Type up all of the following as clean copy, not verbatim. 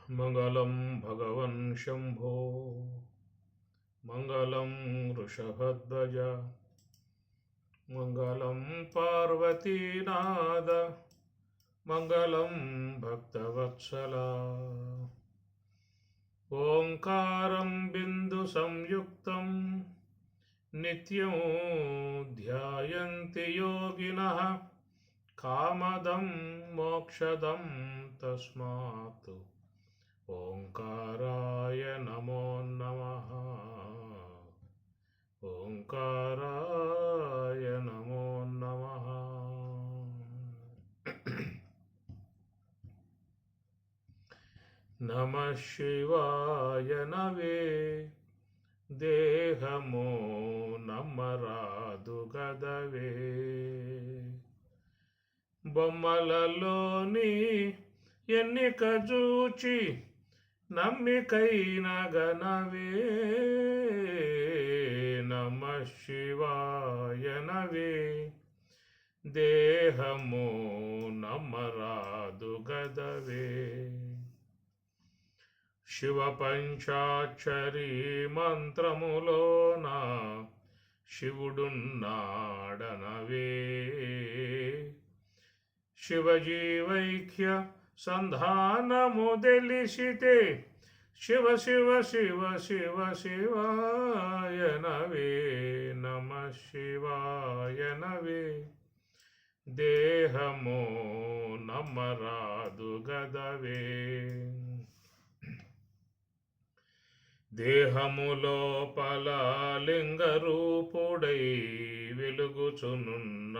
మంగళం భగవన్ శంభో మంగళం వృషభధ్వజ మంగళం పార్వతీనాథ మంగళం భక్తవత్సల ఓంకారం బిందు సంయుక్తం నిత్యం ధ్యాయంతి యోగినః కామదం మోక్షదం తస్మాత్ ఓంకారాయ నమో నమః. ఓంకారాయ నమో నమః. నమః శివాయ నవే దేహమో నమ్మరాదు గదవే బొమ్మలలోని ఎన్నిక చూచి నమ్మికైన గనవే. నమః శివాయ నవే దేహము నమ్మరాదు గదవే శివ పంచాక్షరీ మంత్రములోన శివుడున్నాడనవే శివజీవైక్య సంధానము తెలిసితే శివ శివ శివ శివ శివాయ నవే. నమః శివాయ నవే దేహము నమ్మరాదు గదవే దేహములోపల లింగరూపుడై వెలుగుచునున్నాడే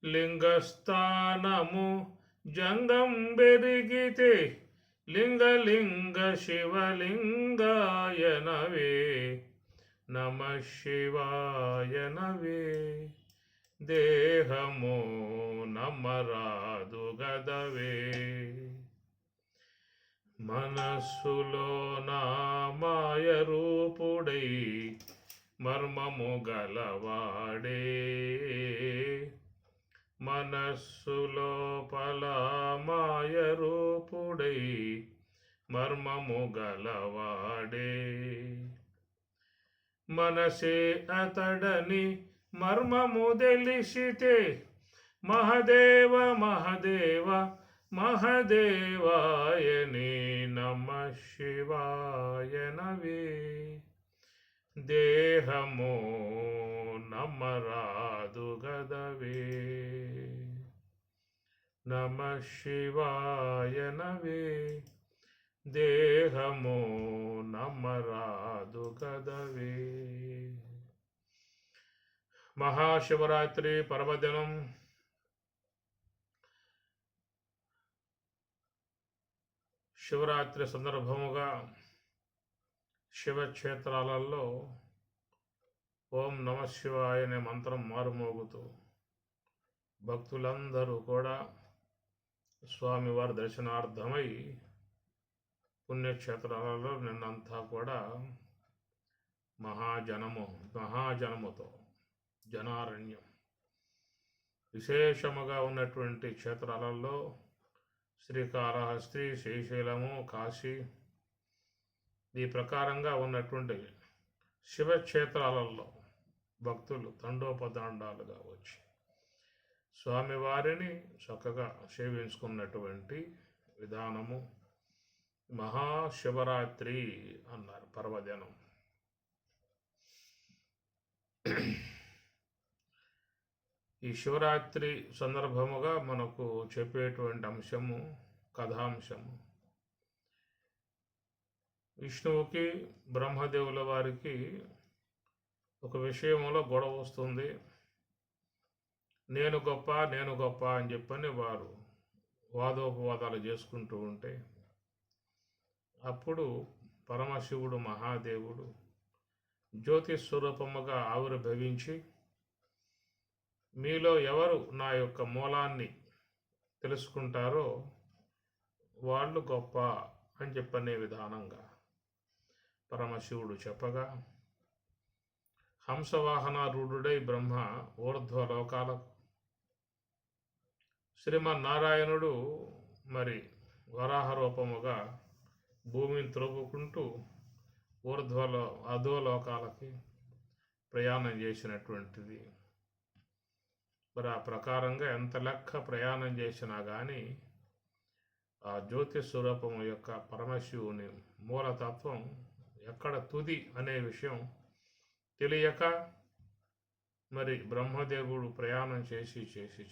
లింగస్థానము జంగం బెరిగితే లింగలింగ శివలింగాయ నవే. నమః శివాయ నవే దేహము నమ్మరాదు గదవే మనస్సులో నా మాయ రూపుడై మర్మము గలవాడే మనస్సులో పలమాయ రూపుడై మర్మము గలవాడే మనసే అతడని మర్మము తెలిసితే మహదేవ మహదేవ మహదేవాయనే. నమః శివాయ నవే దేహము నమ్మరాదు గదవే. నమః శివాయ నవే దేహము నమ్మరాదు గదవే. మహాశివరాత్రి పర్వదినం శివరాత్రి సందర్భముగా శివక్షేత్రాలలో ఓం నమ శివాయ అనే మంత్రం మారుమోగుతూ భక్తులందరూ కూడా స్వామివారి దర్శనార్థమై పుణ్యక్షేత్రాలలో నిన్నంతా కూడా మహాజనముతో జనారణ్యం విశేషముగా ఉన్నటువంటి క్షేత్రాలలో శ్రీకాళహస్తి శ్రీశైలము కాశీ ఈ ప్రకారంగా ఉన్నటువంటి శివక్షేత్రాలలో భక్తులు తండోపతండాలుగా వచ్చి స్వామివారిని చక్కగా సేవించుకున్నటువంటి విధానము మహాశివరాత్రి అన్నారు పర్వదినం. ఈ శివరాత్రి సందర్భముగా మనకు చెప్పేటువంటి అంశము కథాంశము విష్ణువుకి బ్రహ్మదేవుల వారికి ఒక విషయంలో గొడవ వస్తుంది. నేను గొప్ప అని చెప్పని వారు వాదోపవాదాలు చేసుకుంటూ ఉంటే అప్పుడు పరమశివుడు మహాదేవుడు జ్యోతిస్వరూపముగా ఆవిర్భవించి మీలో ఎవరు నా యొక్క మూలాన్ని తెలుసుకుంటారో వాళ్ళు గొప్ప అని చెప్పనే విధానంగా పరమశివుడు చెప్పగా హంసవాహనారూఢుడై బ్రహ్మ ఊర్ధ్వలోకాలకు శ్రీమన్నారాయణుడు మరి వరాహ రూపముగా భూమిని త్రవ్వుకుంటూ అధోలోకాలకి ప్రయాణం చేసినటువంటిది. మరి ఆ ప్రకారంగా ఎంత లెక్క ప్రయాణం చేసినా కానీ ఆ జ్యోతి స్వరూపము యొక్క పరమశివుని మూలతత్వం ఎక్కడ తుది అనే విషయం తెలియక మరి బ్రహ్మదేవుడు ప్రయాణం చేసి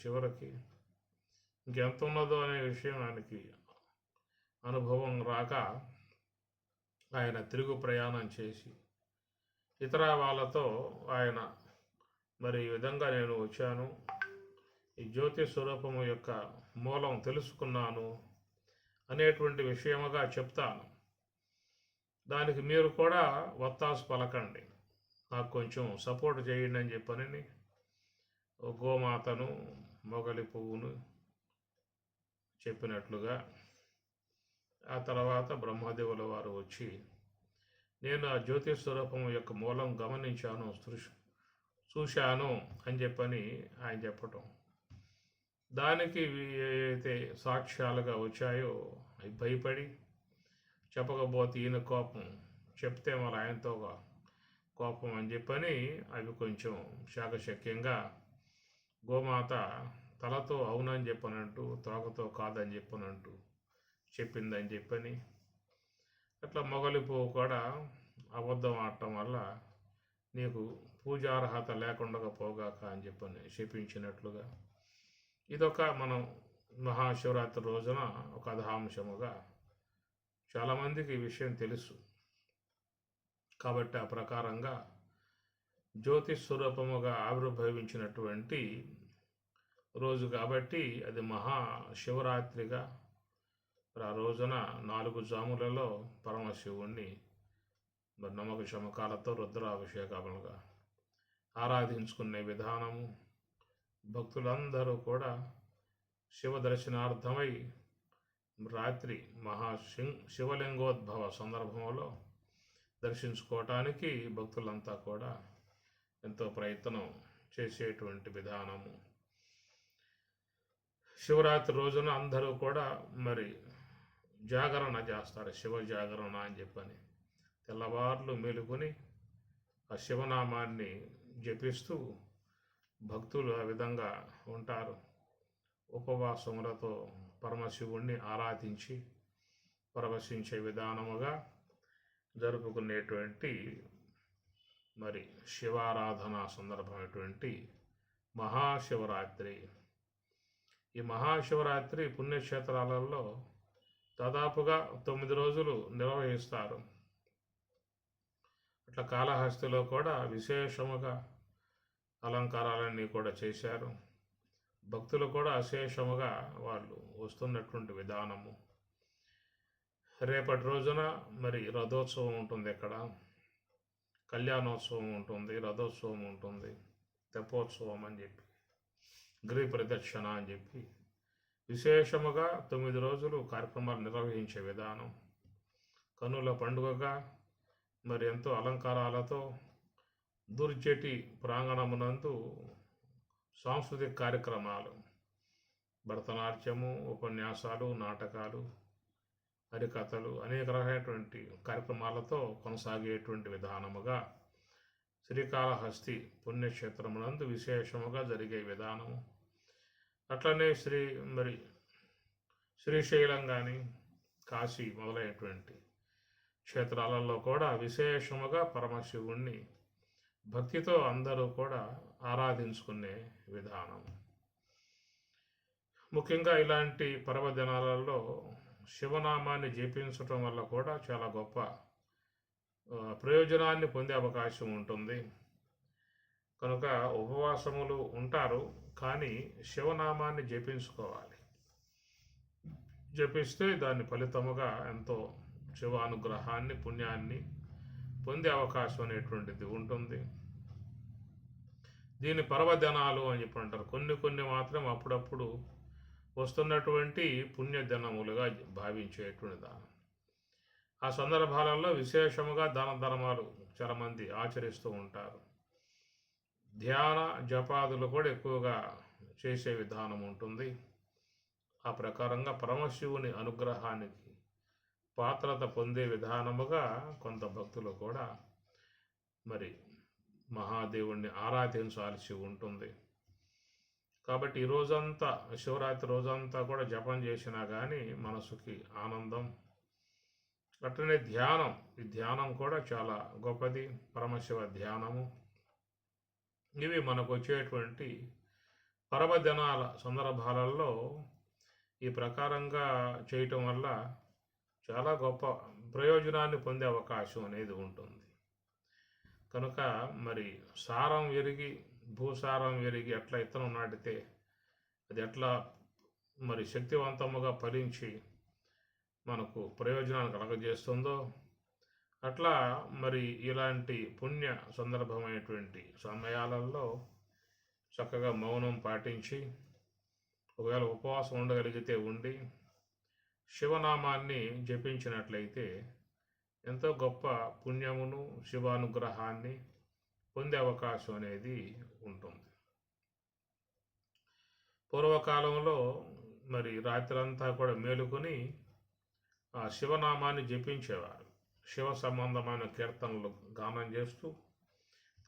చివరికి ఇంకెంత ఉన్నదో అనే విషయం ఆయనకి అనుభవం రాక ఆయన తిరుగు ప్రయాణం చేసి ఇతర వాళ్ళతో ఆయన మరి ఈ విధంగా నేను వచ్చాను, ఈ జ్యోతి స్వరూపము యొక్క మూలం తెలుసుకున్నాను అనేటువంటి విషయముగా చెప్తాను. దానికి మీరు కూడా వత్తాసు పలకండి, నాకు కొంచెం సపోర్ట్ చేయండి అని చెప్పని గోమాతను మొగలి పువ్వును చెప్పినట్లుగా ఆ తర్వాత బ్రహ్మదేవుల వారు వచ్చి నేను ఆ జ్యోతి స్వరూపము యొక్క మూలం గమనించాను, చూశాను అని చెప్పని ఆయన చెప్పటం. దానికి ఏవైతే సాక్ష్యాలుగా వచ్చాయో అవి భయపడి చెప్పకపోతే ఈయన కోపం, చెప్తే మరి ఆయనతో కోపం అని చెప్పని అవి కొంచెం శాకశక్యంగా గోమాత తలతో అవునని చెప్పనంటూ తోకతో కాదని చెప్పనంటూ చెప్పిందని చెప్పని అట్లా మొగలి పువ్వు కూడా అబద్ధం ఆడటం వల్ల నీకు పూజార్హత లేకుండా పోగాక అని చెప్పని శపించినట్లుగా ఇదొక మనం మహాశివరాత్రి రోజున ఒక కథాంశముగా చాలామందికి ఈ విషయం తెలుసు కాబట్టి ఆ ప్రకారంగా జ్యోతి స్వరూపముగా ఆవిర్భవించినటువంటి రోజు కాబట్టి అది మహాశివరాత్రిగా ఆ రోజున 4 జాములలో పరమశివుణ్ణి మరి నమ్మక శమకాలతో రుద్రాభిషేకములుగా ఆరాధించుకునే విధానము, భక్తులందరూ కూడా శివ దర్శనార్థమై రాత్రి శివలింగోద్భవ సందర్భంలో దర్శించుకోవటానికి భక్తులంతా కూడా ఎంతో ప్రయత్నం చేసేటువంటి విధానము. శివరాత్రి రోజున అందరూ కూడా మరి జాగరణ చేస్తారు, శివ జాగరణ అని చెప్పని తెల్లవార్లు మేలుకొని ఆ శివనామాన్ని జపిస్తూ భక్తులు ఆ విధంగా ఉంటారు. ఉపవాసములతో పరమశివుణ్ణి ఆరాధించి పరవశించే విధానముగా జరుపుకునేటువంటి మరి శివారాధన సందర్భమైనటువంటి మహాశివరాత్రి. ఈ మహాశివరాత్రి పుణ్యక్షేత్రాలలో దాదాపుగా 9 రోజులు నిర్వహిస్తారు. అట్లా కాళహస్తిలో కూడా విశేషముగా అలంకారాలన్నీ కూడా చేశారు. భక్తులు కూడా అశేషముగా వాళ్ళు వస్తున్నటువంటి విధానము. రేపటి రోజున మరి రథోత్సవం ఉంటుంది, ఇక్కడ కళ్యాణోత్సవం ఉంటుంది, రథోత్సవం ఉంటుంది, తెప్పోత్సవం అని చెప్పి గిరి ప్రదక్షిణ అని చెప్పి విశేషముగా 9 రోజులు కార్యక్రమాలు నిర్వహించే విధానం. కన్నుల పండుగగా మరి ఎంతో అలంకారాలతో దుర్జటి ప్రాంగణమునందు సాంస్కృతిక కార్యక్రమాలు, భరతనాట్యము, ఉపన్యాసాలు, నాటకాలు, హరికథలు, అనేక రకమైనటువంటి కార్యక్రమాలతో కొనసాగేటువంటి విధానముగా శ్రీకాళహస్తి పుణ్యక్షేత్రమునందు విశేషముగా జరిగే విధానము. అట్లనే శ్రీశైలం కానీ కాశీ మొదలైనటువంటి క్షేత్రాలలో కూడా విశేషముగా పరమశివుణ్ణి భక్తితో అందరూ కూడా ఆరాధించుకునే విధానం. ముఖ్యంగా ఇలాంటి పర్వదినాలలో శివనామాన్ని జపించటం వల్ల కూడా చాలా గొప్ప ప్రయోజనాన్ని పొందే అవకాశం ఉంటుంది. కనుక ఉపవాసములు ఉంటారు, కానీ శివనామాన్ని జపించుకోవాలి. జపిస్తే దాని ఫలితముగా ఎంతో శివానుగ్రహాన్ని, పుణ్యాన్ని పొందే అవకాశం అనేటువంటిది ఉంటుంది. దీని పర్వదినాలు అని చెప్పి అంటారు. కొన్ని మాత్రం అప్పుడప్పుడు వస్తున్నటువంటి పుణ్యదినములుగా భావించేటువంటి దానం. ఆ సందర్భాలలో విశేషముగా దాన ధర్మాలు చాలామంది ఆచరిస్తూ ఉంటారు. ధ్యాన జపాదులు కూడా ఎక్కువగా చేసే విధానం ఉంటుంది. ఆ ప్రకారంగా పరమశివుని అనుగ్రహానికి పాత్రత పొందే విధానముగా కొంత భక్తులు కూడా మరి మహాదేవుణ్ణి ఆరాధించాల్సి ఉంటుంది. కాబట్టి ఈ రోజంతా, శివరాత్రి రోజంతా కూడా జపం చేసినా కానీ మనసుకి ఆనందం. అట్లనే ధ్యానం, ఈ ధ్యానం కూడా చాలా గొప్పది, పరమశివ ధ్యానము. ఇవి మనకు వచ్చేటువంటి పర్వదినాల సందర్భాలలో ఈ ప్రకారంగా చేయటం వల్ల చాలా గొప్ప ప్రయోజనాన్ని పొందే అవకాశం అనేది ఉంటుంది. కనుక మరి సారం ఎరిగి, భూసారం ఎరిగి ఎట్లా ఇత్తనం నాటితే అది ఎట్లా మరి శక్తివంతముగా ఫలించి మనకు ప్రయోజనాన్ని కలగజేస్తుందో, అట్లా మరి ఇలాంటి పుణ్య సందర్భమైనటువంటి సమయాలలో చక్కగా మౌనం పాటించి, ఒకవేళ ఉపవాసం ఉండగలిగితే ఉండి శివనామాన్ని జపించినట్లయితే ఎంతో గొప్ప పుణ్యమును, శివానుగ్రహాన్ని పొందే అవకాశం అనేది ఉంటుంది. పూర్వకాలంలో మరి రాత్రంతా కూడా మేలుకొని ఆ శివనామాన్ని జపించేవారు. శివ సంబంధమైన కీర్తనలు గానం చేస్తూ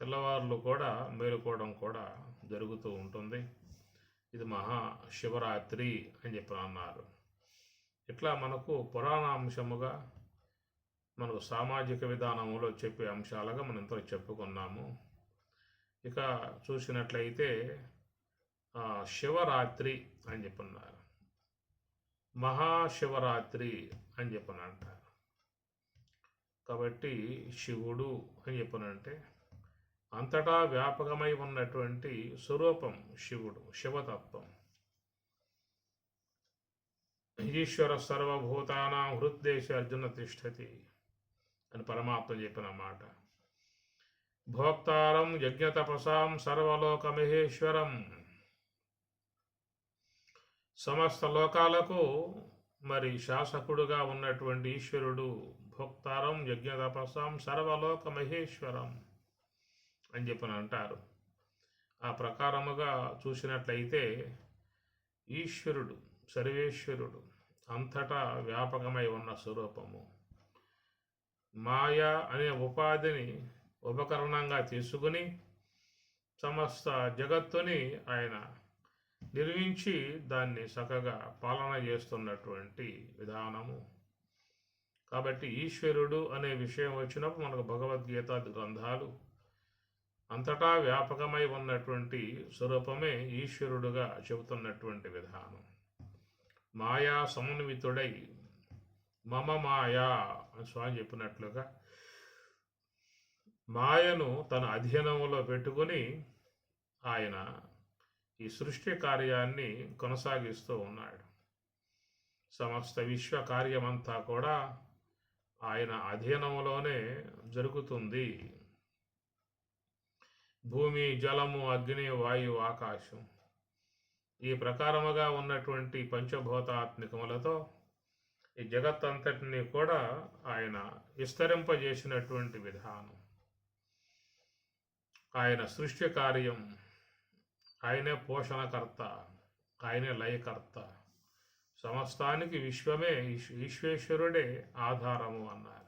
తెల్లవారులు కూడా మేలుకోవడం కూడా జరుగుతూ ఉంటుంది. ఇది మహాశివరాత్రి అని చెప్పి అన్నారు. ఇట్లా మనకు పురాణాంశముగా, మనకు సామాజిక విధానంలో చెప్పే అంశాలుగా మనం ఇంత చెప్పుకున్నాము. ఇక చూసినట్లయితే శివరాత్రి అని చెప్పన్నారు, మహాశివరాత్రి అని చెప్పని అంటారు. కాబట్టి శివుడు అని చెప్పనంటే అంతటా వ్యాపకమై ఉన్నటువంటి స్వరూపం శివుడు, శివతత్వం. ఈశ్వర సర్వభూతానాం హృద్దేశ అర్జున తిష్టతి అని పరమాత్మ చెప్పిన మాట. భోక్తారం యజ్ఞతపసాం సర్వలోకమహేశ్వరం, సమస్త లోకాలకు మరి శాసకుడుగా ఉన్నటువంటి ఈశ్వరుడు. భోక్తారం యజ్ఞతపసాం సర్వలోక మహేశ్వరం అని చెప్పని అంటారు. ఆ ప్రకారముగా చూసినట్లయితే ఈశ్వరుడు, సర్వేశ్వరుడు, అంతటా వ్యాపకమై ఉన్న స్వరూపము. మాయ అనే ఉపాధిని ఉపకరణంగా తీసుకుని సమస్త జగత్తుని ఆయన నిర్మించి దాన్ని చక్కగా పాలన చేస్తున్నటువంటి విధానము. కాబట్టి ఈశ్వరుడు అనే విషయం వచ్చినప్పుడు మనకు భగవద్గీత గ్రంథాలు అంతటా వ్యాపకమై ఉన్నటువంటి స్వరూపమే ఈశ్వరుడుగా చెబుతున్నటువంటి విధానం. మాయా సమన్వితుడై మమ మాయా అని స్వామి చెప్పినట్లుగా మాయను తన అధీనంలో పెట్టుకుని ఆయన ఈ సృష్టి కార్యాన్ని కొనసాగిస్తూ ఉన్నాడు. సమస్త విశ్వ కార్యమంతా కూడా ఆయన అధీనంలోనే జరుగుతుంది. భూమి, జలము, అగ్ని, వాయువు, ఆకాశం ఈ ప్రకారముగా ఉన్నటువంటి పంచభూతాత్మికములతో ఈ జగత్తంతటిని కూడా ఆయన విస్తరింపజేసినటువంటి విధానం. ఆయన సృష్టి కార్యం, ఆయనే పోషణకర్త, ఆయనే లయకర్త. సమస్తానికి విశ్వమే, ఈశ్వేశ్వరుడే ఆధారము అన్నారు.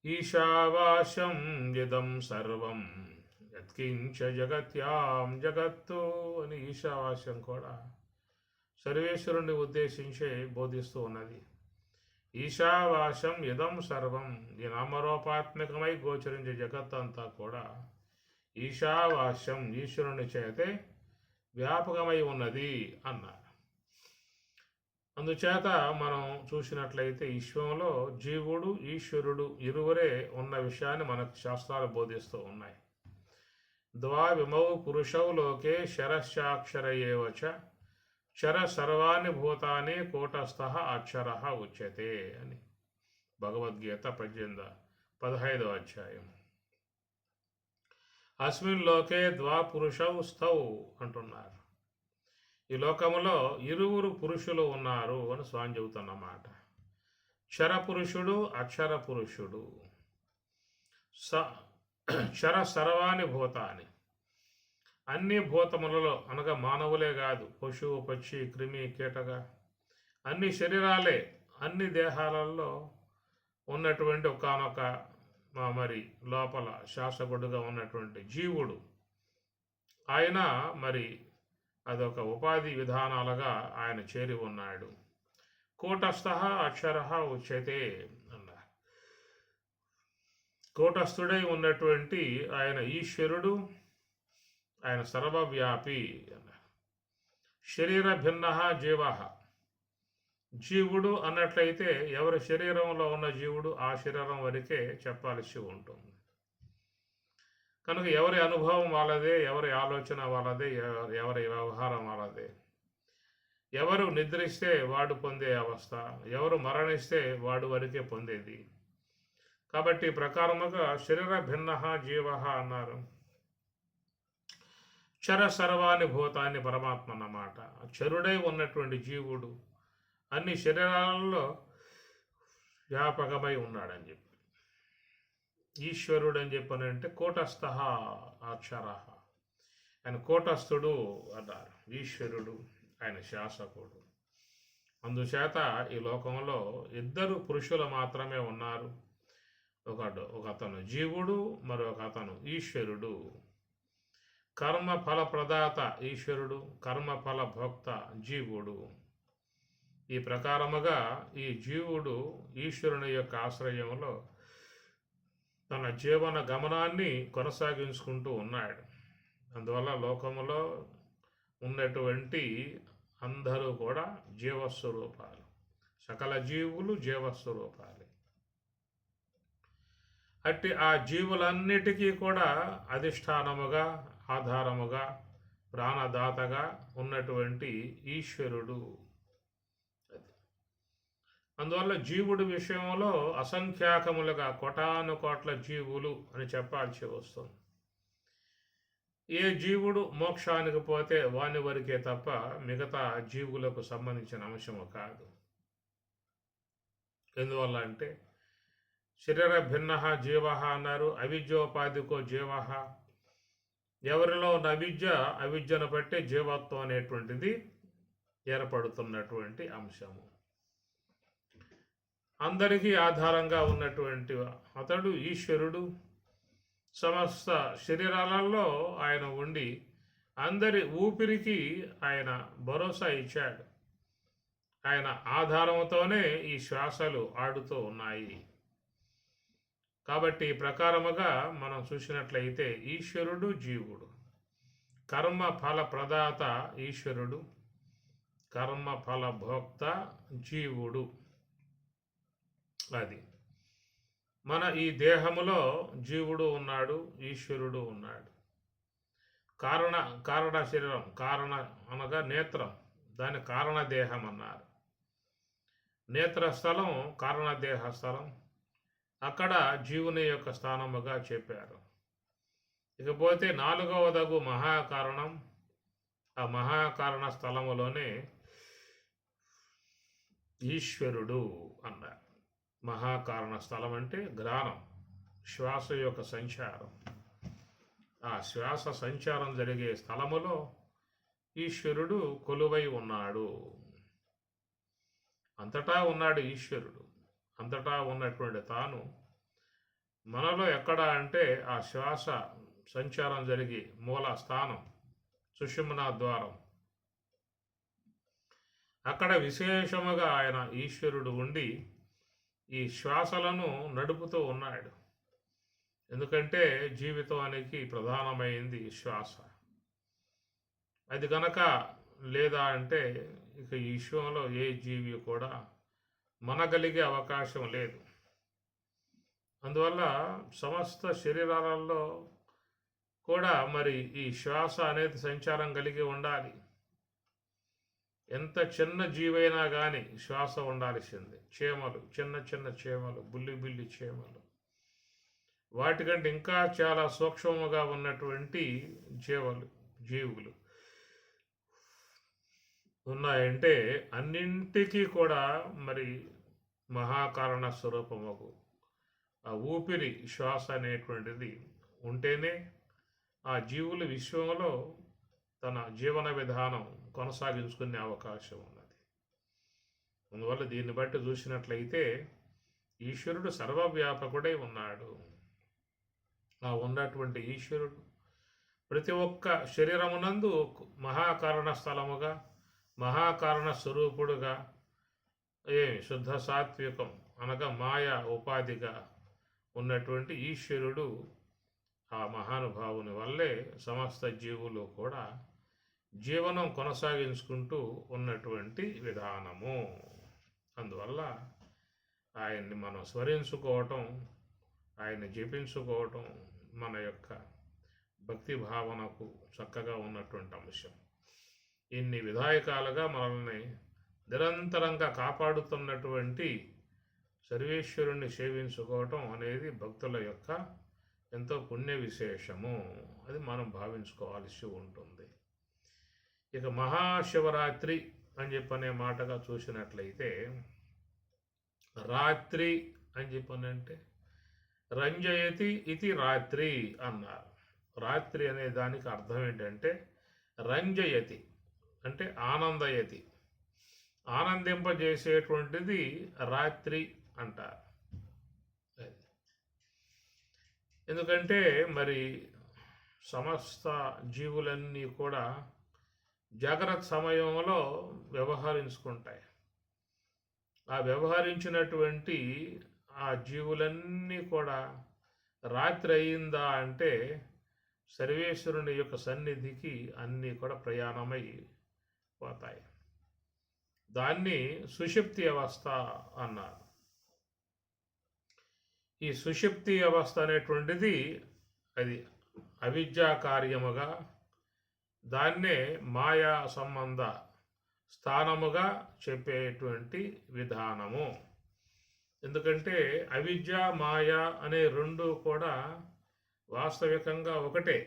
ఈశావాస్యం యదం సర్వం యత్కించ జగత్యాం జగత్తు అని ఈశావాస్యం కూడా సర్వేశ్వరుణ్ణి ఉద్దేశించే బోధిస్తూ ఉన్నది. ఈశావాస్యం యదం సర్వం, ఈ నామరూపాత్మకమై గోచరించే జగత్తంతా కూడా ఈశావాస్యం ఈశ్వరుని చేతే వ్యాపకమై ఉన్నది అన్నారు. అందుచేత మనం చూసినట్లయితే విశ్వంలో జీవుడు, ఈశ్వరుడు ఇరువురే ఉన్న విషయాన్ని మనకు శాస్త్రాలు బోధిస్తూ ఉన్నాయి. ద్వావిమౌ పురుషౌ లోకే శరశాక్షర ఏవచ చర సర్వాణి భూతాని కూటస్థః అక్షర ఉచ్యతే అని భగవద్గీత 15వ అధ్యాయం. అస్మిన్ లోకే ద్వాపురుషౌ స్థౌ అంటున్నారు. ఈ లోకములో ఇరువురు పురుషులు ఉన్నారు అని స్వామి చెబుతున్నమాట. క్షర పురుషుడు, అక్షర పురుషుడు. క్షర సర్వాణి భూతాని, అన్ని భూతములలో అనగా మానవులే కాదు, పశువు, పక్షి, క్రిమి, కీటక, అన్ని శరీరాలే, అన్ని దేహాలలో ఉన్నటువంటి ఒకానొక మరి లోపల శాసకుడుగా ఉన్నటువంటి జీవుడు, ఆయన మరి అదొక ఉపాధి విధానాలుగా ఆయన చేరి ఉన్నాడు. కూటస్థ అక్షర ఉచ్యతే అన్నారు. కూటస్థుడై ఉన్నటువంటి ఆయన ఈశ్వరుడు, ఆయన సర్వవ్యాపి అన్నారు. శరీర భిన్న జీవ, జీవుడు అన్నట్లయితే ఎవరి శరీరంలో ఉన్న జీవుడు ఆ శరీరం వరకే చెప్పాల్సి ఉంటుంది. కనుక ఎవరి అనుభవం వాళ్ళదే, ఎవరి ఆలోచన వాళ్ళదే, ఎవరి వ్యవహారం వాళ్ళదే. ఎవరు నిద్రిస్తే వాడు పొందే అవస్థ, ఎవరు మరణిస్తే వాడు వరకే పొందేది. కాబట్టి ప్రకారముగా శరీర భిన్న జీవ అన్నారు. చర సర్వాన్ని భూతాన్ని పరమాత్మ అన్నమాట. చరుడై ఉన్నటువంటి జీవుడు అన్ని శరీరాలలో వ్యాపకమై ఉన్నాడని చెప్పి. ఈశ్వరుడు అని చెప్పనంటే కూటస్థ అక్షర, ఆయన కూటస్థుడు అన్నారు. ఈశ్వరుడు, ఆయన శాసకుడు. అందుచేత ఈ లోకంలో ఇద్దరు పురుషులు మాత్రమే ఉన్నారు. ఒక అతను జీవుడు, మరొక అతను ఈశ్వరుడు. కర్మ ఫల ప్రదాత ఈశ్వరుడు, కర్మ ఫల భోక్త జీవుడు. ఈ ప్రకారముగా ఈ జీవుడు ఈశ్వరుని యొక్క ఆశ్రయంలో తన జీవన గమనాన్ని కొనసాగించుకుంటూ ఉన్నాడు. అందువల్ల లోకములో ఉన్నటువంటి అందరూ కూడా జీవస్వరూపాలు, సకల జీవులు జీవస్వరూపాలు. అట్టి ఆ జీవులన్నిటికీ కూడా అధిష్టానముగా, ఆధారముగా, ప్రాణదాతగా ఉన్నటువంటి ఈశ్వరుడు. అందువల్ల జీవుడి విషయంలో అసంఖ్యాకములుగా కోటాను కోట్ల జీవులు అని చెప్పాల్సి వస్తుంది. ఏ జీవుడు మోక్షానికి పోతే వాని వరకే తప్ప మిగతా జీవులకు సంబంధించిన అంశము కాదు. ఎందువల్ల అంటే శరీర భిన్న జీవ అన్నారు. అవిద్యోపాధికో జీవ, ఎవరిలో ఉన్న అవిద్యను బట్టి జీవత్వం అనేటువంటిది ఏర్పడుతున్నటువంటి అంశము. అందరికీ ఆధారంగా ఉన్నటువంటి అతడు ఈశ్వరుడు. సమస్త శరీరాలలో ఆయన ఉండి అందరి ఊపిరికి ఆయన భరోసా ఇచ్చాడు. ఆయన ఆధారంతోనే ఈ శ్వాసలు ఆడుతూ ఉన్నాయి. కాబట్టి ప్రకారముగా మనం చూసినట్లయితే ఈశ్వరుడు జీవుడు, కర్మ ఫల ప్రదాత ఈశ్వరుడు, కర్మ ఫల భోక్త జీవుడు. అది మన ఈ దేహములో జీవుడు ఉన్నాడు, ఈశ్వరుడు ఉన్నాడు. కారణ శరీరం, కారణ అనగా నేత్రం, దాని కారణదేహం అన్నారు. నేత్రస్థలం కారణదేహ స్థలం, అక్కడ జీవుని యొక్క స్థానముగా చెప్పారు. ఇకపోతే నాలుగవదగు మహాకారణం, ఆ మహాకారణ స్థలములోనే ఈశ్వరుడు అన్నారు. మహాకారణ స్థలం అంటే జ్ఞానం, శ్వాస యొక్క సంచారం. ఆ శ్వాస సంచారం జరిగే స్థలములో ఈశ్వరుడు కొలువై ఉన్నాడు. అంతటా ఉన్నాడు ఈశ్వరుడు. అంతటా ఉన్నటువంటి తాను మనలో ఎక్కడ అంటే ఆ శ్వాస సంచారం జరిగి మూల స్థానం సుషుమ్నా ద్వారం, అక్కడ విశేషముగా ఆయన ఈశ్వరుడు ఉండి ఈ శ్వాసలను నడుపుతూ ఉన్నాడు. ఎందుకంటే జీవితానికి ప్రధానమైంది శ్వాస. అది గనక లేదా అంటే ఇక ఈ విశ్వంలో ఏ జీవి కూడా మనగలిగే అవకాశం లేదు. అందువల్ల సమస్త శరీరాలలో కూడా మరి ఈ శ్వాస అనేది సంచారం కలిగి ఉండాలి. ఎంత చిన్న జీవైనా కానీ శ్వాస ఉండాల్సిందే. చీమలు, చిన్న చిన్న చీమలు, బుల్లి చీమలు, వాటికంటే ఇంకా చాలా సూక్ష్మముగా ఉన్నటువంటి జీవులు ఉన్నాయంటే అన్నింటికీ కూడా మరి మహాకారణ స్వరూపముకు ఆ ఊపిరి శ్వాస అనేటువంటిది ఉంటేనే ఆ జీవులు విశ్వంలో తన జీవన విధానం కొనసాగించుకునే అవకాశం ఉన్నది. అందువల్ల దీన్ని బట్టి చూసినట్లయితే ఈశ్వరుడు సర్వవ్యాపకుడై ఉన్నాడు. ఆ ఉన్నటువంటి ఈశ్వరుడు ప్రతి ఒక్క శరీరమునందు మహాకారణ స్థలముగా, మహాకారణ స్వరూపుడుగా, శుద్ధ సాత్వికం అనగా మాయా ఉపాధిగా ఉన్నటువంటి ఈశ్వరుడు ఆ మహానుభావుని వల్లే సమస్త జీవులు కూడా జీవనం కొనసాగించుకుంటూ ఉన్నటువంటి విధానము. అందువల్ల ఆయన్ని మనం స్మరించుకోవటం, ఆయన్ని జపించుకోవటం మన యొక్క భక్తి భావనకు చక్కగా ఉన్నటువంటి అంశం. ఇన్ని విధాయకాలుగా మనల్ని నిరంతరంగా కాపాడుతున్నటువంటి సర్వేశ్వరుణ్ణి సేవించుకోవటం అనేది భక్తుల యొక్క ఎంతో పుణ్య విశేషము. అది మనం భావించుకోవాల్సి ఉంటుంది. ఇక మహాశివరాత్రి అని చెప్పనే మాటగా చూసినట్లయితే, రాత్రి అని చెప్పనంటే రంజయతి ఇది రాత్రి అన్నారు. రాత్రి అనే దానికి అర్థం ఏంటంటే రంజయతి అంటే ఆనందయతి, ఆనందింపజేసేటువంటిది రాత్రి అంటారు. ఎందుకంటే మరి సమస్త జీవులన్నీ కూడా జాగ్రత్త సమయంలో వ్యవహరించుకుంటాయి. ఆ వ్యవహరించినటువంటి ఆ జీవులన్నీ కూడా రాత్రి అయిందా అంటే సర్వేశ్వరుని యొక్క సన్నిధికి అన్నీ కూడా ప్రయాణమై పోతాయి. దాన్ని సుషుప్తి అవస్థ అన్నారు. ఈ సుషుప్తి అవస్థ అనేటువంటిది అది అవిద్యా కార్యముగా, దాన్నే మాయా సంబంధ స్థానముగా చెప్పేటువంటి విధానము. ఎందుకంటే అవిద్య మాయ అనే రెండు కూడా వాస్తవికంగా ఒకటే.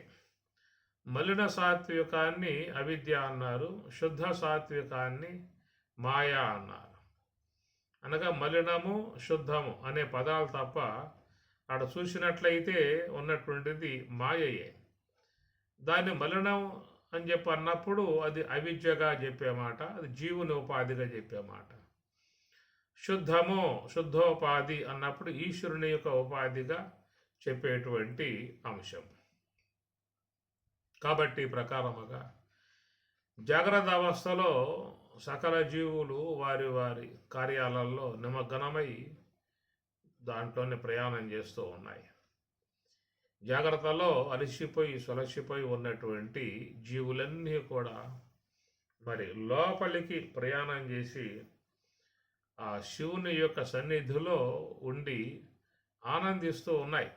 మలిన సాత్వికాన్ని అవిద్య అన్నారు, శుద్ధ సాత్వికాన్ని మాయా అన్నారు. అనగా మలినము శుద్ధము అనే పదాలు తప్ప అక్కడ చూసినట్లయితే ఉన్నటువంటిది మాయయే. దాన్ని మలినం అని చెప్పి అన్నప్పుడు అది అవిద్యగా చెప్పే మాట, అది జీవుని ఉపాధిగా చెప్పే మాట. శుద్ధము శుద్ధోపాధి అన్నప్పుడు ఈశ్వరుని యొక్క ఉపాధిగా చెప్పేటువంటి అంశం. కాబట్టి ప్రకారముగా జాగ్రత్త అవస్థలో సకల జీవులు వారి వారి కార్యాలలో నిమగ్నమై దాంట్లోనే ప్రయాణం చేస్తూ ఉన్నాయి. జాగ్రత్తలో అలసిపోయి సొలసిపోయి ఉన్నటువంటి జీవులన్నీ కూడా మరి లోపలికి ప్రయాణం చేసి ఆ శివుని యొక్క సన్నిధిలో ఉండి ఆనందిస్తూ ఉన్నాయి.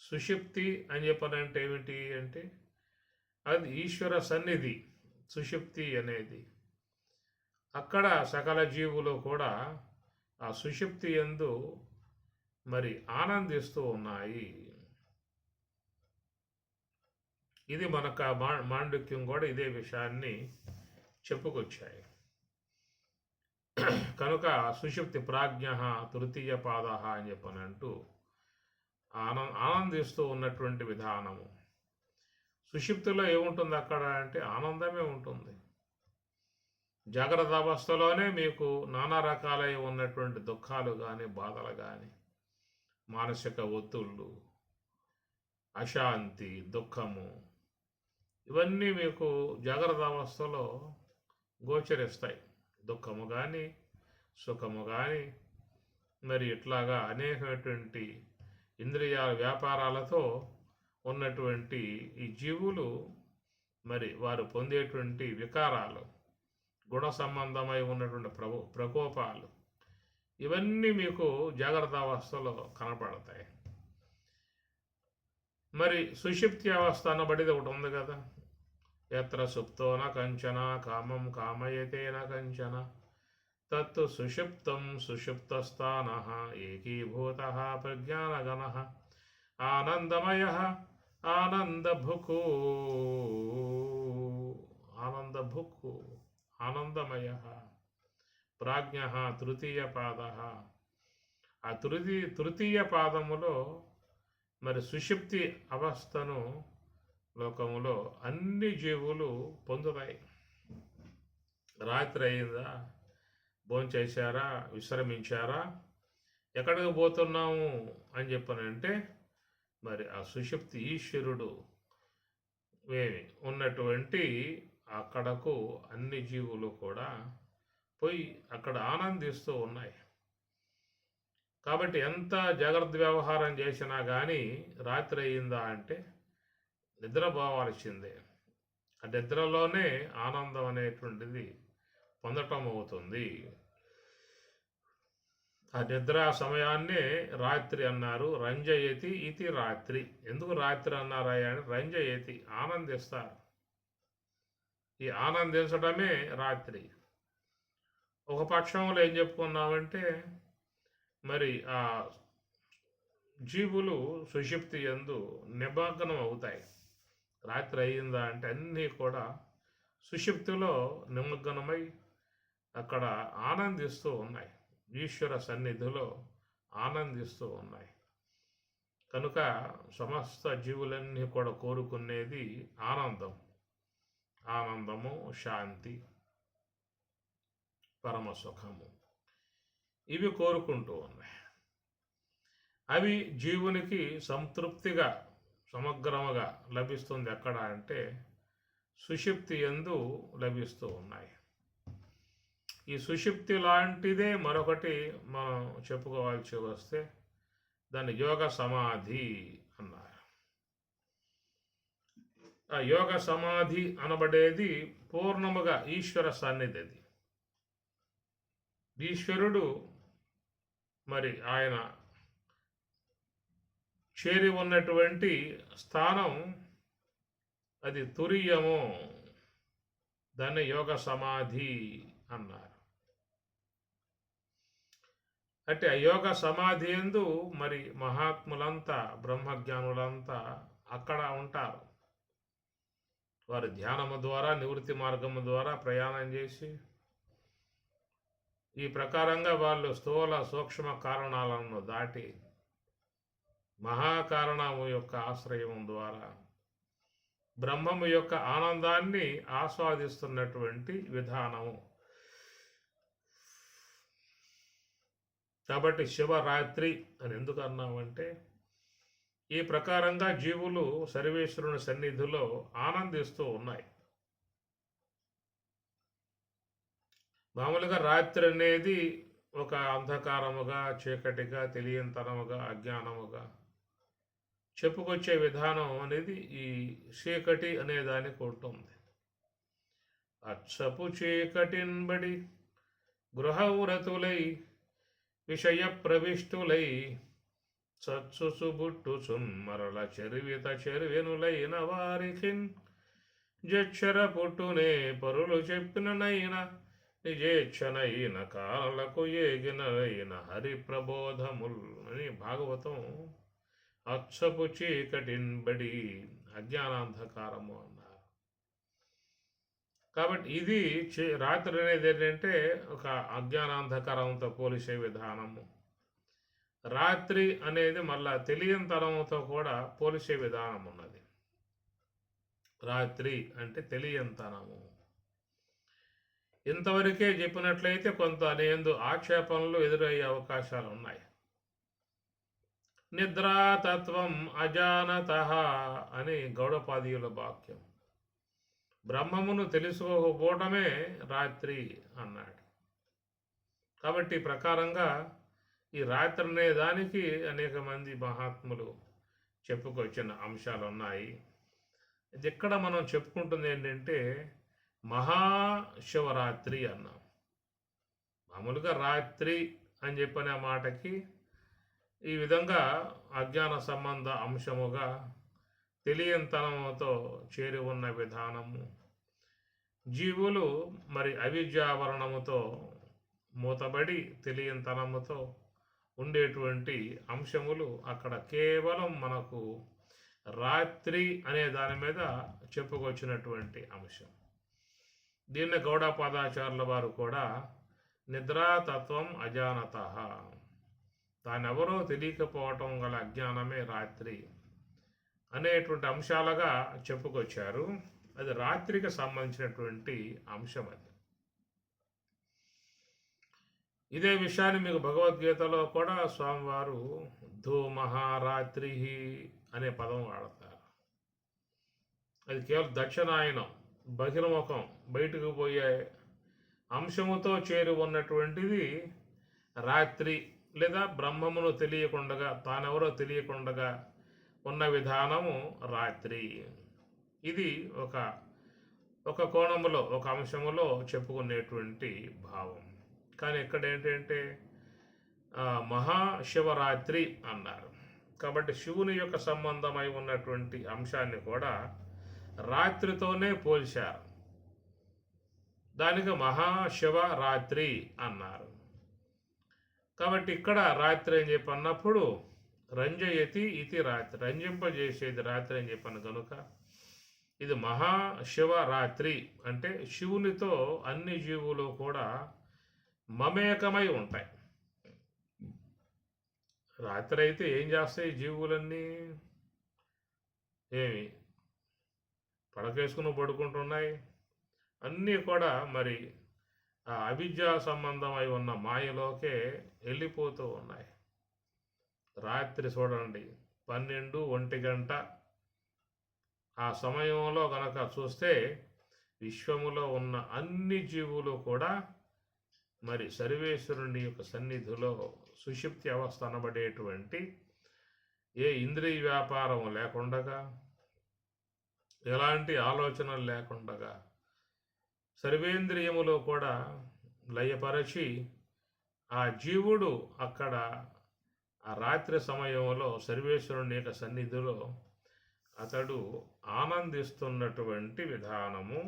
సుషుప్తి అని చెప్పనంటే ఏమిటి అంటే అది ఈశ్వర సన్నిధి. సుషుప్తి అనేది అక్కడ సకల జీవులు కూడా ఆ సుషుప్తి యందు మరి ఆనందిస్తూ ఉన్నాయి. ఇది మనకు మాండుక్యం కూడా ఇదే విషయాన్ని చెప్పుకొచ్చాయి. కనుక సుషుప్తి ప్రాజ్ఞ తృతీయ పాద అని చెప్పనంటూ ఆనందిస్తూ ఉన్నటువంటి విధానము. సుషుప్తిలో ఏముంటుంది అక్కడ అంటే ఆనందమే ఉంటుంది. జాగ్రత్త అవస్థలోనే మీకు నానా రకాలై ఉన్నటువంటి దుఃఖాలు కానీ, బాధలు కానీ, మానసిక ఒత్తిళ్ళు, అశాంతి, దుఃఖము, ఇవన్నీ మీకు జాగ్రత్త అవస్థలో గోచరిస్తాయి. దుఃఖము కానీ, సుఖము కానీ, మరి ఇట్లాగా అనేకటువంటి ఇంద్రియాల వ్యాపారాలతో ఉన్నటువంటి ఈ జీవులు మరి వారు పొందేటువంటి వికారాలు, గుణ సంబంధమై ఉన్నటువంటి ప్రకోపాలు, ఇవన్నీ మీకు జాగ్రత్త అవస్థలో కనపడతాయి. మరి సుషుప్తి అవస్థ అనబడిది ఒకటి ఉంది కదా, ఎత్ర సుప్తో న కంచన కామం కామయతే న కంచన తత్తు సుషుప్తం సుషుప్తస్థానః ఏకీభూతః ప్రజ్ఞానగణః ఆనందమయః ఆనందభుకు ఆనందభుక్కు ఆనందమయః ప్రాజ్ఞః తృతీయ పాదః. ఆ తృతీయ పాదములో మరి సుషుప్తి అవస్థను లోకములో అన్ని జీవులు పొందుతాయి. రాత్రి అయిందా, భోంచేశారా, విశ్రమించారా, ఎక్కడికి పోతున్నాము అని చెప్పనంటే మరి ఆ సుషుప్తి ఈశ్వరుడు ఉన్నటువంటి అక్కడకు అన్ని జీవులు కూడా పోయి అక్కడ ఆనందిస్తూ ఉన్నాయి. కాబట్టి ఎంత జాగ్రత్త వ్యవహారం చేసినా కానీ రాత్రి అయిందా అంటే నిద్రపోవాల్సిందే. ఆ నిద్రలోనే ఆనందం అనేటువంటిది పొందటం అవుతుంది. ఆ నిద్ర సమయాన్నే రాత్రి అన్నారు. రంజయతి ఇది రాత్రి. ఎందుకు రాత్రి అన్నారా అని రంజయతి ఆనందిస్తారు. ఈ ఆనందించడమే రాత్రి. ఒక పక్షంలో ఏం చెప్పుకున్నామంటే మరి ఆ జీవులు సుషుప్తి యందు నిమగ్నం అవుతాయి. రాత్రి అయిందా అంటే అన్నీ కూడా సుషుప్తిలో నిమగ్నమై అక్కడ ఆనందిస్తూ ఉన్నాయి. ఈశ్వర సన్నిధిలో ఆనందిస్తూ ఉన్నాయి. కనుక సమస్త జీవులన్నీ కూడా కోరుకునేది ఆనందం. ఆనందము, శాంతి, పరమ సుఖము, ఇవి కోరుకుంటూ ఉన్నాయి. అవి జీవునికి సంతృప్తిగా సమగ్రముగా లభిస్తుంది ఎక్కడ అంటే సుషుప్తి యందు లభిస్తూ ఉన్నాయి. ఈ సుషుప్తి లాంటిదే మరొకటి మనం చెప్పుకోవాల్సి వస్తే దాన్ని యోగ సమాధి అన్నారు. ఆ యోగ సమాధి అనబడేది పూర్ణముగా ఈశ్వర సన్నిధి. అది ఈశ్వరుడు మరి ఆయన చేరి ఉన్నటువంటి స్థానం అది తురియము. దాన్ని యోగ సమాధి అన్నారు. అంటే ఆ యోగ సమాధి యందు మరి మహాత్ములంతా బ్రహ్మజ్ఞానులంతా అక్కడ ఉంటారు. వారు ధ్యానము ద్వారా నివృత్తి మార్గము ద్వారా ప్రయాణం చేసి ఈ ప్రకారంగా వాళ్ళు స్థూల సూక్ష్మ కారణాలను దాటి మహాకారణము యొక్క ఆశ్రయం ద్వారా బ్రహ్మము యొక్క ఆనందాన్ని ఆస్వాదిస్తున్నటువంటి విధానము. కాబట్టి శివరాత్రి అని ఎందుకు అన్నామంటే ఈ ప్రకారంగా జీవులు సర్వేశ్వరుని సన్నిధిలో ఆనందిస్తూ ఉన్నాయి. మామూలుగా రాత్రి అనేది ఒక అంధకారముగా, చీకటిగా, తెలియంతనముగా, అజ్ఞానముగా చెప్పుకొచ్చే విధానం అనేది ఈ చీకటి అనే దానికి ఉంటుంది. అచ్చపు చీకటిన్బడి గృహవ్రతులై విషయ ప్రవిష్టులై చచ్చుసుబుట్టుచున్ మరల చెరువిత చెరువెనులైన వారికిన్ జక్షర పుట్టునే పరులు చెప్పిననైన నిజేచ్ఛనైన కాలకు ఏగినైన హరి ప్రబోధముల్ అని భాగవతం అచ్చపు చీకటిన్బడి అజ్ఞానాంధకారము అన్నారు. కాబట్టి ఇది రాత్రి అనేది ఏంటంటే ఒక అజ్ఞానాంధకారంతో పోలిసే విధానము. రాత్రి అనేది మళ్ళా తెలియంతనంతో కూడా పోలిసే విధానం ఉన్నది. రాత్రి అంటే తెలియంతనము. ఇంతవరకే చెప్పినట్లయితే కొంత అనేందు ఆక్షేపణలు ఎదురయ్యే అవకాశాలు ఉన్నాయి. నిద్రాతత్వం అజానతః అని గౌడపాదీయుల వాక్యం. బ్రహ్మమును తెలుసుకోకపోవటమే రాత్రి అన్నాడు. కాబట్టి ప్రకారంగా ఈ రాత్రి అనే దానికి అనేక మంది మహాత్ములు చెప్పుకొచ్చిన అంశాలు ఉన్నాయి. ఇది ఇక్కడ మనం చెప్పుకుంటుంది ఏంటంటే మహాశివరాత్రి అన్నాం. మామూలుగా రాత్రి అని చెప్పిన మాటకి ఈ విధంగా అజ్ఞాన సంబంధ అంశముగా తెలియంతనముతో చేరి ఉన్న విధానము, జీవులు మరి అవిద్యావరణముతో మూతబడి తెలియంతనముతో ఉండేటువంటి అంశములు అక్కడ కేవలం మనకు రాత్రి అనే దాని మీద చెప్పుకొచ్చినటువంటి అంశం. దీన్ని గౌడపాదాచార్యుల వారు కూడా నిద్రాతత్వం అజానతః, తానెవరో తెలియకపోవటం గల అజ్ఞానమే రాత్రి అనేటువంటి అంశాలుగా చెప్పుకొచ్చారు. అది రాత్రికి సంబంధించినటువంటి అంశం అది. ఇదే విషయాన్ని మీకు భగవద్గీతలో కూడా స్వామివారు ధూమహారాత్రి అనే పదం వాడతారు. అది కేవలం దక్షిణాయనం, బహిర్ముఖం, బయటకు పోయే అంశముతో చేరి ఉన్నటువంటిది రాత్రి, లేదా బ్రహ్మమును తెలియకుండగా, తానెవరో తెలియకుండగా ఉన్న విధానము రాత్రి. ఇది ఒక కోణములో, ఒక అంశములో చెప్పుకునేటువంటి భావం. కానీ ఇక్కడ ఏంటంటే మహాశివరాత్రి అన్నారు. కాబట్టి శివుని యొక్క సంబంధమై ఉన్నటువంటి అంశాన్ని కూడా రాత్రితోనే పోల్చారు. దానికి మహాశివరాత్రి అన్నారు. కాబట్టి ఇక్కడ రాత్రి అని చెప్పి అన్నప్పుడు రంజయతి ఇది రాత్రి, రంజింపజేసేది రాత్రి అని చెప్పాను కనుక ఇది మహాశివరాత్రి. అంటే శివునితో అన్ని జీవులు కూడా మమేకమై ఉంటాయి. రాత్రి అయితే ఏం చేస్తాయి జీవులన్నీ? ఏమి పడకేసుకుని పడుకుంటున్నాయి. అన్నీ కూడా మరి ఆ అవిద్యా సంబంధమై ఉన్న మాయలోకే వెళ్ళిపోతూ ఉన్నాయి. రాత్రి చూడండి 12, 1 గంట ఆ సమయంలో కనుక చూస్తే విశ్వములో ఉన్న అన్ని జీవులు కూడా మరి సర్వేశ్వరుని యొక్క సన్నిధిలో సుషుప్తి అవస్థ అనబడేటువంటి ఏ ఇంద్రియ వ్యాపారం లేకుండగా, ఎలాంటి ఆలోచనలు లేకుండగా, సర్వేంద్రియములో కూడా లయపరచి ఆ జీవుడు అక్కడ ఆ రాత్రి సమయంలో సర్వేశ్వరుని యొక్క సన్నిధిలో అతడు ఆనందిస్తున్నటువంటి విధానము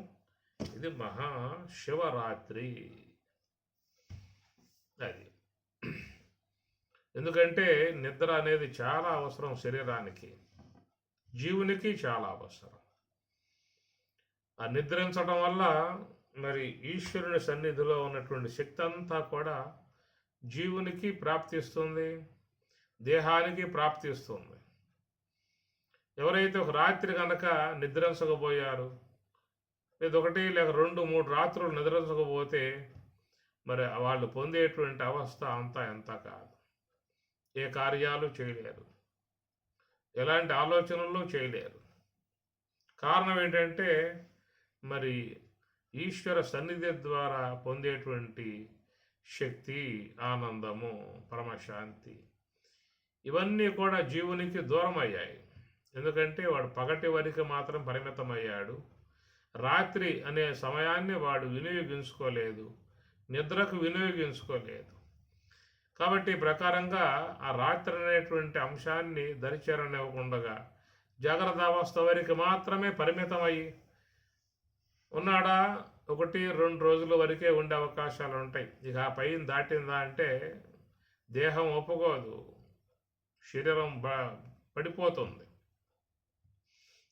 ఇది మహాశివరాత్రి. అది ఎందుకంటే నిద్ర అనేది చాలా అవసరం శరీరానికి, జీవునికి చాలా అవసరం. ఆ నిద్రించడం వల్ల మరి ఈశ్వరుని సన్నిధిలో ఉన్నటువంటి శక్తి అంతా కూడా జీవునికి ప్రాప్తిస్తుంది, దేహానికి ప్రాప్తిస్తుంది. ఎవరైతే ఒక రాత్రి కనుక నిద్రించకపోయారు, లేదా 1 లేక 2, 3 రాత్రులు నిద్రించకపోతే మరి వాళ్ళు పొందేటువంటి అవస్థ అంతా ఎంత కాదు. ఏ కార్యాలు చేయలేరు, ఎలాంటి ఆలోచనలు చేయలేరు. కారణం ఏంటంటే మరి ఈశ్వర సన్నిధి ద్వారా పొందేటువంటి శక్తి, ఆనందము, పరమశాంతి ఇవన్నీ కూడా జీవునికి దూరం అయ్యాయి. ఎందుకంటే వాడు పగటి వరకు మాత్రం పరిమితమయ్యాడు. రాత్రి అనే సమయాన్ని వాడు వినియోగించుకోలేదు, నిద్రకు వినియోగించుకోలేదు. కాబట్టి ప్రకారంగా ఆ రాత్రి అనేటువంటి అంశాన్ని దరిచేరనివ్వకుండా జాగ్రత్త అవస్థ వరకు మాత్రమే పరిమితమయ్యి ఉన్నాడా 1, 2 రోజుల వరకే ఉండే అవకాశాలు ఉంటాయి. ఇక ఆ పైన దాటిందా అంటే దేహం ఒప్పుకోదు, శరీరం పడిపోతుంది.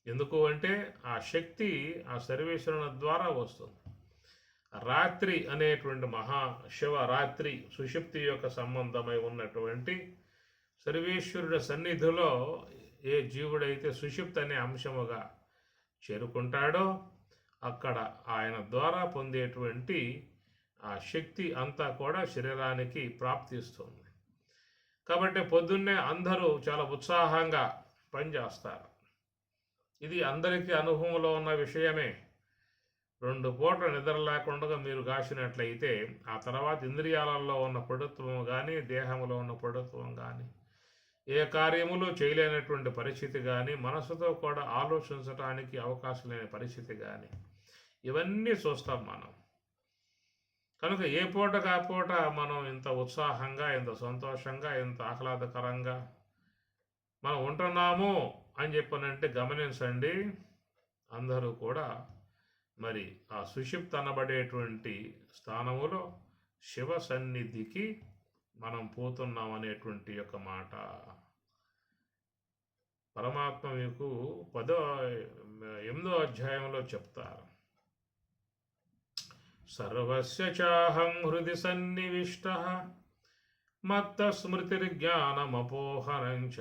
ఎందుకు అంటే ఆ శక్తి ఆ సర్వేశ్వరుని ద్వారా వస్తుంది. రాత్రి అనేటువంటి మహాశివరాత్రి సుషుప్తి యొక్క సంబంధమై ఉన్నటువంటి సర్వేశ్వరుడి సన్నిధిలో ఏ జీవుడైతే సుషుప్తి అనే అంశముగా చేరుకుంటాడో అక్కడ ఆయన ద్వారా పొందేటువంటి ఆ శక్తి అంతా కూడా శరీరానికి ప్రాప్తిస్తుంది. కాబట్టి పొద్దున్నే అందరూ చాలా ఉత్సాహంగా పనిచేస్తారు. ఇది అందరికీ అనుభవంలో ఉన్న విషయమే. 2 పూటల నిద్ర లేకుండా మీరు కాసినట్లయితే ఆ తర్వాత ఇంద్రియాలలో ఉన్న పడుత్వం కానీ, దేహంలో ఉన్న పడుత్వం కానీ, ఏ కార్యములు చేయలేనటువంటి పరిస్థితి కానీ, మనసుతో కూడా ఆలోచించడానికి అవకాశం లేని పరిస్థితి కానీ, ఇవన్నీ చూస్తాం మనం. కనుక ఏ పూటకు ఆ పూట మనం ఇంత ఉత్సాహంగా, ఇంత సంతోషంగా, ఇంత ఆహ్లాదకరంగా మనం ఉంటున్నాము అని చెప్పనంటే గమనించండి, అందరూ కూడా మరి ఆ సుషుప్తి అనబడేటువంటి స్థానములో శివ సన్నిధికి మనం పోతున్నాం అనేటువంటి యొక్క మాట పరమాత్మ మీకు 8వ అధ్యాయంలో చెప్తారు. సర్వస్య చాహం హృది సన్నివిష్టః మత్త స్మృతిర్జ్ఞానమపోహనంచ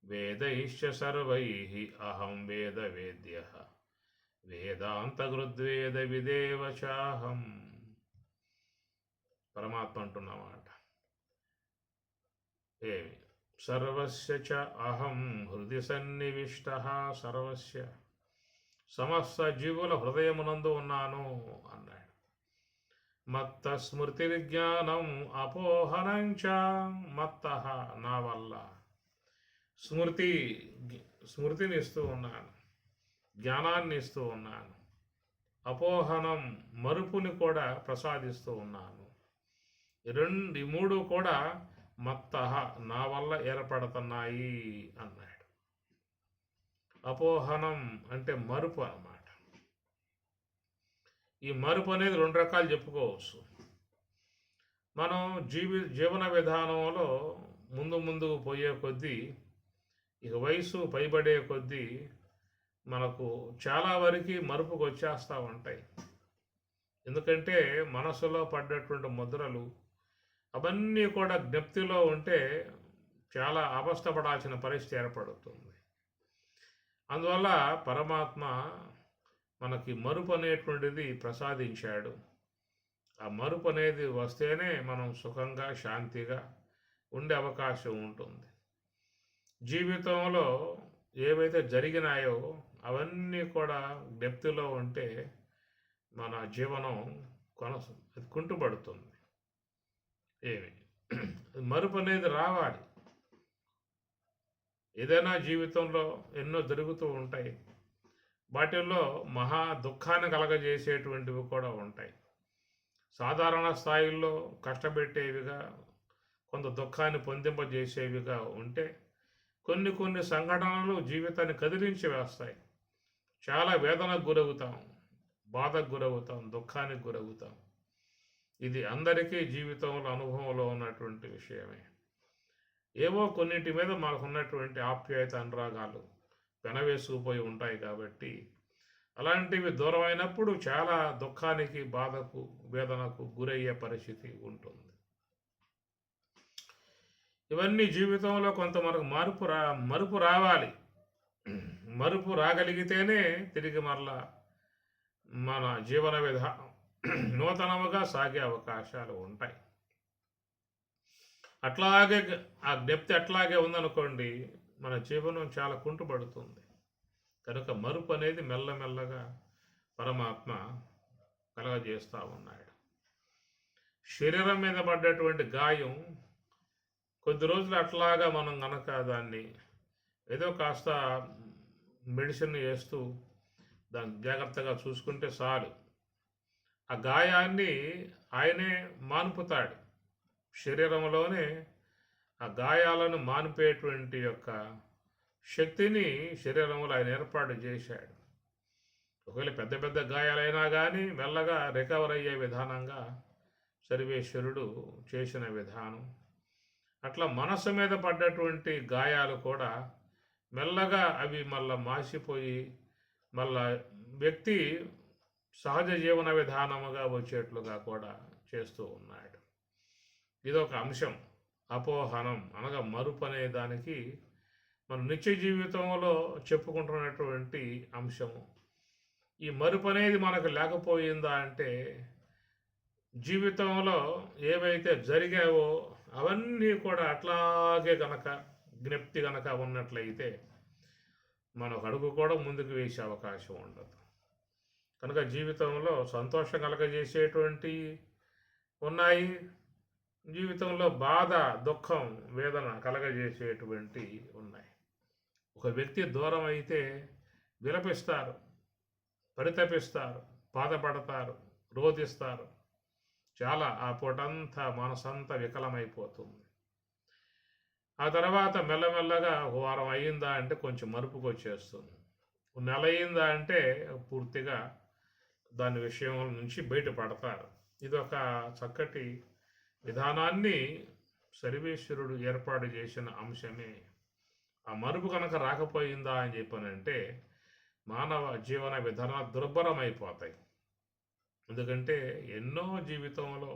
వేదైశ్చ సర్వైః అహం వేదవేద్యః వేదాంతగృద్వేద విదేవ చాహం. పరమాత్మ అంటున్నమాట. ఏమి సర్వస్య చ అహం హృది సన్నివిష్టః, సర్వస్య సమస్త జీవుల హృదయమునందు ఉన్నాను అన్నాడు. మత్త స్మృతిర్జ్ఞానం అపోహనంచ, మత్త నా వల్ల స్మృతిని ఇస్తూ ఉన్నాను, జ్ఞానాన్ని ఇస్తూ ఉన్నాను, అపోహనం మరుపుని కూడా ప్రసాదిస్తూ ఉన్నాను. ఈ మూడు కూడా మత్త నా వల్ల ఏర్పడుతున్నాయి అన్నాడు. అపోహనం అంటే మరుపు అన్నమాట. ఈ మరుపు అనేది రెండు రకాలు చెప్పుకోవచ్చు. మనం జీవన విధానంలో ముందుకు పోయే కొద్దీ, ఇక వయసు పైబడే కొద్దీ మనకు చాలా వరకు మరుపుకు వచ్చేస్తూ ఉంటాయి. ఎందుకంటే మనసులో పడ్డటువంటి ముద్రలు అవన్నీ కూడా జ్ఞప్తిలో ఉంటే చాలా అవస్థపడాల్సిన పరిస్థితి ఏర్పడుతుంది. అందువల్ల పరమాత్మ మనకి మరుపు అనేటువంటిది ప్రసాదించాడు. ఆ మరుపు అనేది వస్తేనే మనం సుఖంగా శాంతిగా ఉండే అవకాశం ఉంటుంది. జీవితంలో ఏవైతే జరిగినాయో అవన్నీ కూడా డెప్త్లో ఉంటే మన జీవనం కుంటుపడుతుంది. ఏమి మరుపు అనేది రావాలి. ఏదైనా జీవితంలో ఎన్నో జరుగుతూ ఉంటాయి. వాటిల్లో మహా దుఃఖాన్ని కలగజేసేటువంటివి కూడా ఉంటాయి. సాధారణ స్థాయిల్లో కష్టపెట్టేవిగా, కొంత దుఃఖాన్ని పొందింపజేసేవిగా ఉంటే, కొన్ని సంఘటనలు జీవితాన్ని కదిలించి వేస్తాయి. చాలా వేదనకు గురవుతాం, బాధకు గురవుతాం, దుఃఖానికి గురవుతాం. ఇది అందరికీ జీవితంలో అనుభవంలో ఉన్నటువంటి విషయమే. ఏవో కొన్నింటి మీద మనకు ఉన్నటువంటి ఆప్యాయత అనురాగాలు పెనవేసుకుపోయి ఉంటాయి కాబట్టి అలాంటివి దూరం అయినప్పుడు చాలా దుఃఖానికి, బాధకు, వేదనకు గురయ్యే పరిస్థితి ఉంటుంది. ఇవన్నీ జీవితంలో కొంత మనకు మరుపు రావాలి. మరుపు రాగలిగితేనే తిరిగి మరలా మన జీవన విధానం నూతనముగా సాగే అవకాశాలు ఉంటాయి. అట్లాగే ఆ డెప్త్ అట్లాగే ఉందనుకోండి, మన జీవనం చాలా కుంటుపడుతుంది. కనుక మరుపు అనేది మెల్లమెల్లగా పరమాత్మ కలగజేస్తూ ఉన్నాడు. శరీరం మీద పడ్డటువంటి గాయం కొద్ది రోజులు అట్లాగా మనం గనక దాన్ని ఏదో కాస్త మెడిసిన్ వేస్తూ దాన్ని జాగ్రత్తగా చూసుకుంటే చాలు. ఆ గాయాన్ని ఆయనే మాన్పుతాడు. శరీరంలోనే ఆ గాయాలను మాన్పేటువంటి యొక్క శక్తిని శరీరంలో ఆయన ఏర్పాటు చేశాడు. ఒకవేళ పెద్ద పెద్ద గాయాలైనా కానీ మెల్లగా రికవర్ అయ్యే విధానంగా సర్వేశ్వరుడు చేసిన విధానం. అట్లా మనసు మీద పడ్డటువంటి గాయాలు కూడా మెల్లగా అవి మళ్ళా మాసిపోయి మళ్ళా వ్యక్తి సహజ జీవన విధానముగా వచ్చేట్లుగా కూడా చేస్తూ ఉన్నాడు. ఇదొక అంశం. అపోహనం అనగా మరుపు అనే దానికి మన నిత్య జీవితంలో చెప్పుకుంటున్నటువంటి అంశము. ఈ మరుపు అనేది మనకు లేకపోయిందా అంటే జీవితంలో ఏవైతే జరిగావో అవన్నీ కూడా అట్లాగే గనక జ్ఞప్తి గనక ఉన్నట్లయితే మనకు అడుగు కూడా ముందుకు వేసే అవకాశం ఉండదు. కనుక జీవితంలో సంతోషం కలగజేసేటువంటి ఉన్నాయి, జీవితంలో బాధ, దుఃఖం, వేదన కలగజేసేటువంటి ఉన్నాయి. ఒక వ్యక్తి దూరం అయితే విలపిస్తారు, పరితపిస్తారు, బాధపడతారు, రోధిస్తారు. చాలా ఆ పూటంతా మనసంతా వికలమైపోతుంది. ఆ తర్వాత మెల్లమెల్లగా వారం అయ్యిందా అంటే కొంచెం మరుపుకు వచ్చేస్తుంది. నెల అయిందా అంటే పూర్తిగా దాని విషయం నుంచి బయటపడతారు. ఇదొక చక్కటి విధానాన్ని సర్వేశ్వరుడు ఏర్పాటు చేసిన అంశమే. ఆ మరుపు కనుక రాకపోయిందా అని చెప్పానంటే మానవ జీవన విధానాలు దుర్భరమైపోతాయి. ఎందుకంటే ఎన్నో జీవితంలో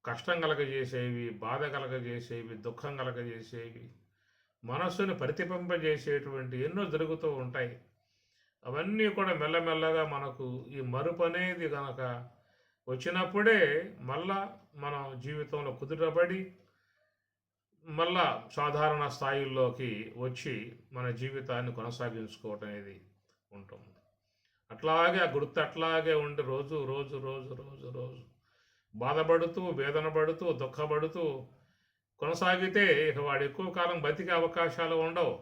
కష్టం కలగజేసేవి, బాధ కలగజేసేవి, దుఃఖం కలగజేసేవి, మనస్సుని పరితింపజేసేటువంటి ఎన్నో జరుగుతూ ఉంటాయి. అవన్నీ కూడా మెల్లమెల్లగా మనకు ఈ మరుపు అనేది గనక వచ్చినప్పుడే మళ్ళా మనం జీవితంలో కుదుటపడి మళ్ళా సాధారణ స్థాయిల్లోకి వచ్చి మన జీవితాన్ని కొనసాగించుకోవటం అనేది ఉంటుంది. అట్లాగే ఆ గుర్తు అట్లాగే ఉండి రోజు రోజు రోజు రోజు రోజు బాధపడుతూ వేదన పడుతూ దుఃఖపడుతూ కొనసాగితే ఇక వాడు ఎక్కువ కాలం బతికే అవకాశాలు ఉండవు.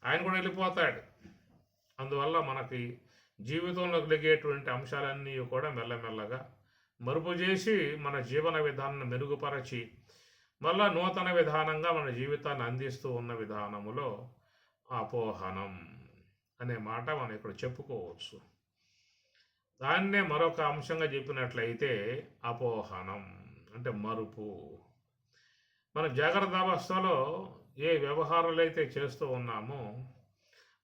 ఆయన కూడా వెళ్ళిపోతాడు. అందువల్ల మనకి జీవితంలో కలిగేటువంటి అంశాలన్నీ కూడా మెల్లమెల్లగా మరుపు చేసి మన జీవన విధానాన్ని మెరుగుపరచి మళ్ళా నూతన విధానంగా మన జీవితాన్ని అందిస్తూ ఉన్న విధానములో అపోహనం అనే మాట మనం ఇక్కడ చెప్పుకోవచ్చు. దాన్నే మరొక అంశంగా చెప్పినట్లయితే అపోహనం అంటే మరుపు. మన జాగ్రత్త అవస్థలో ఏ వ్యవహారాలు అయితే చేస్తూ ఉన్నామో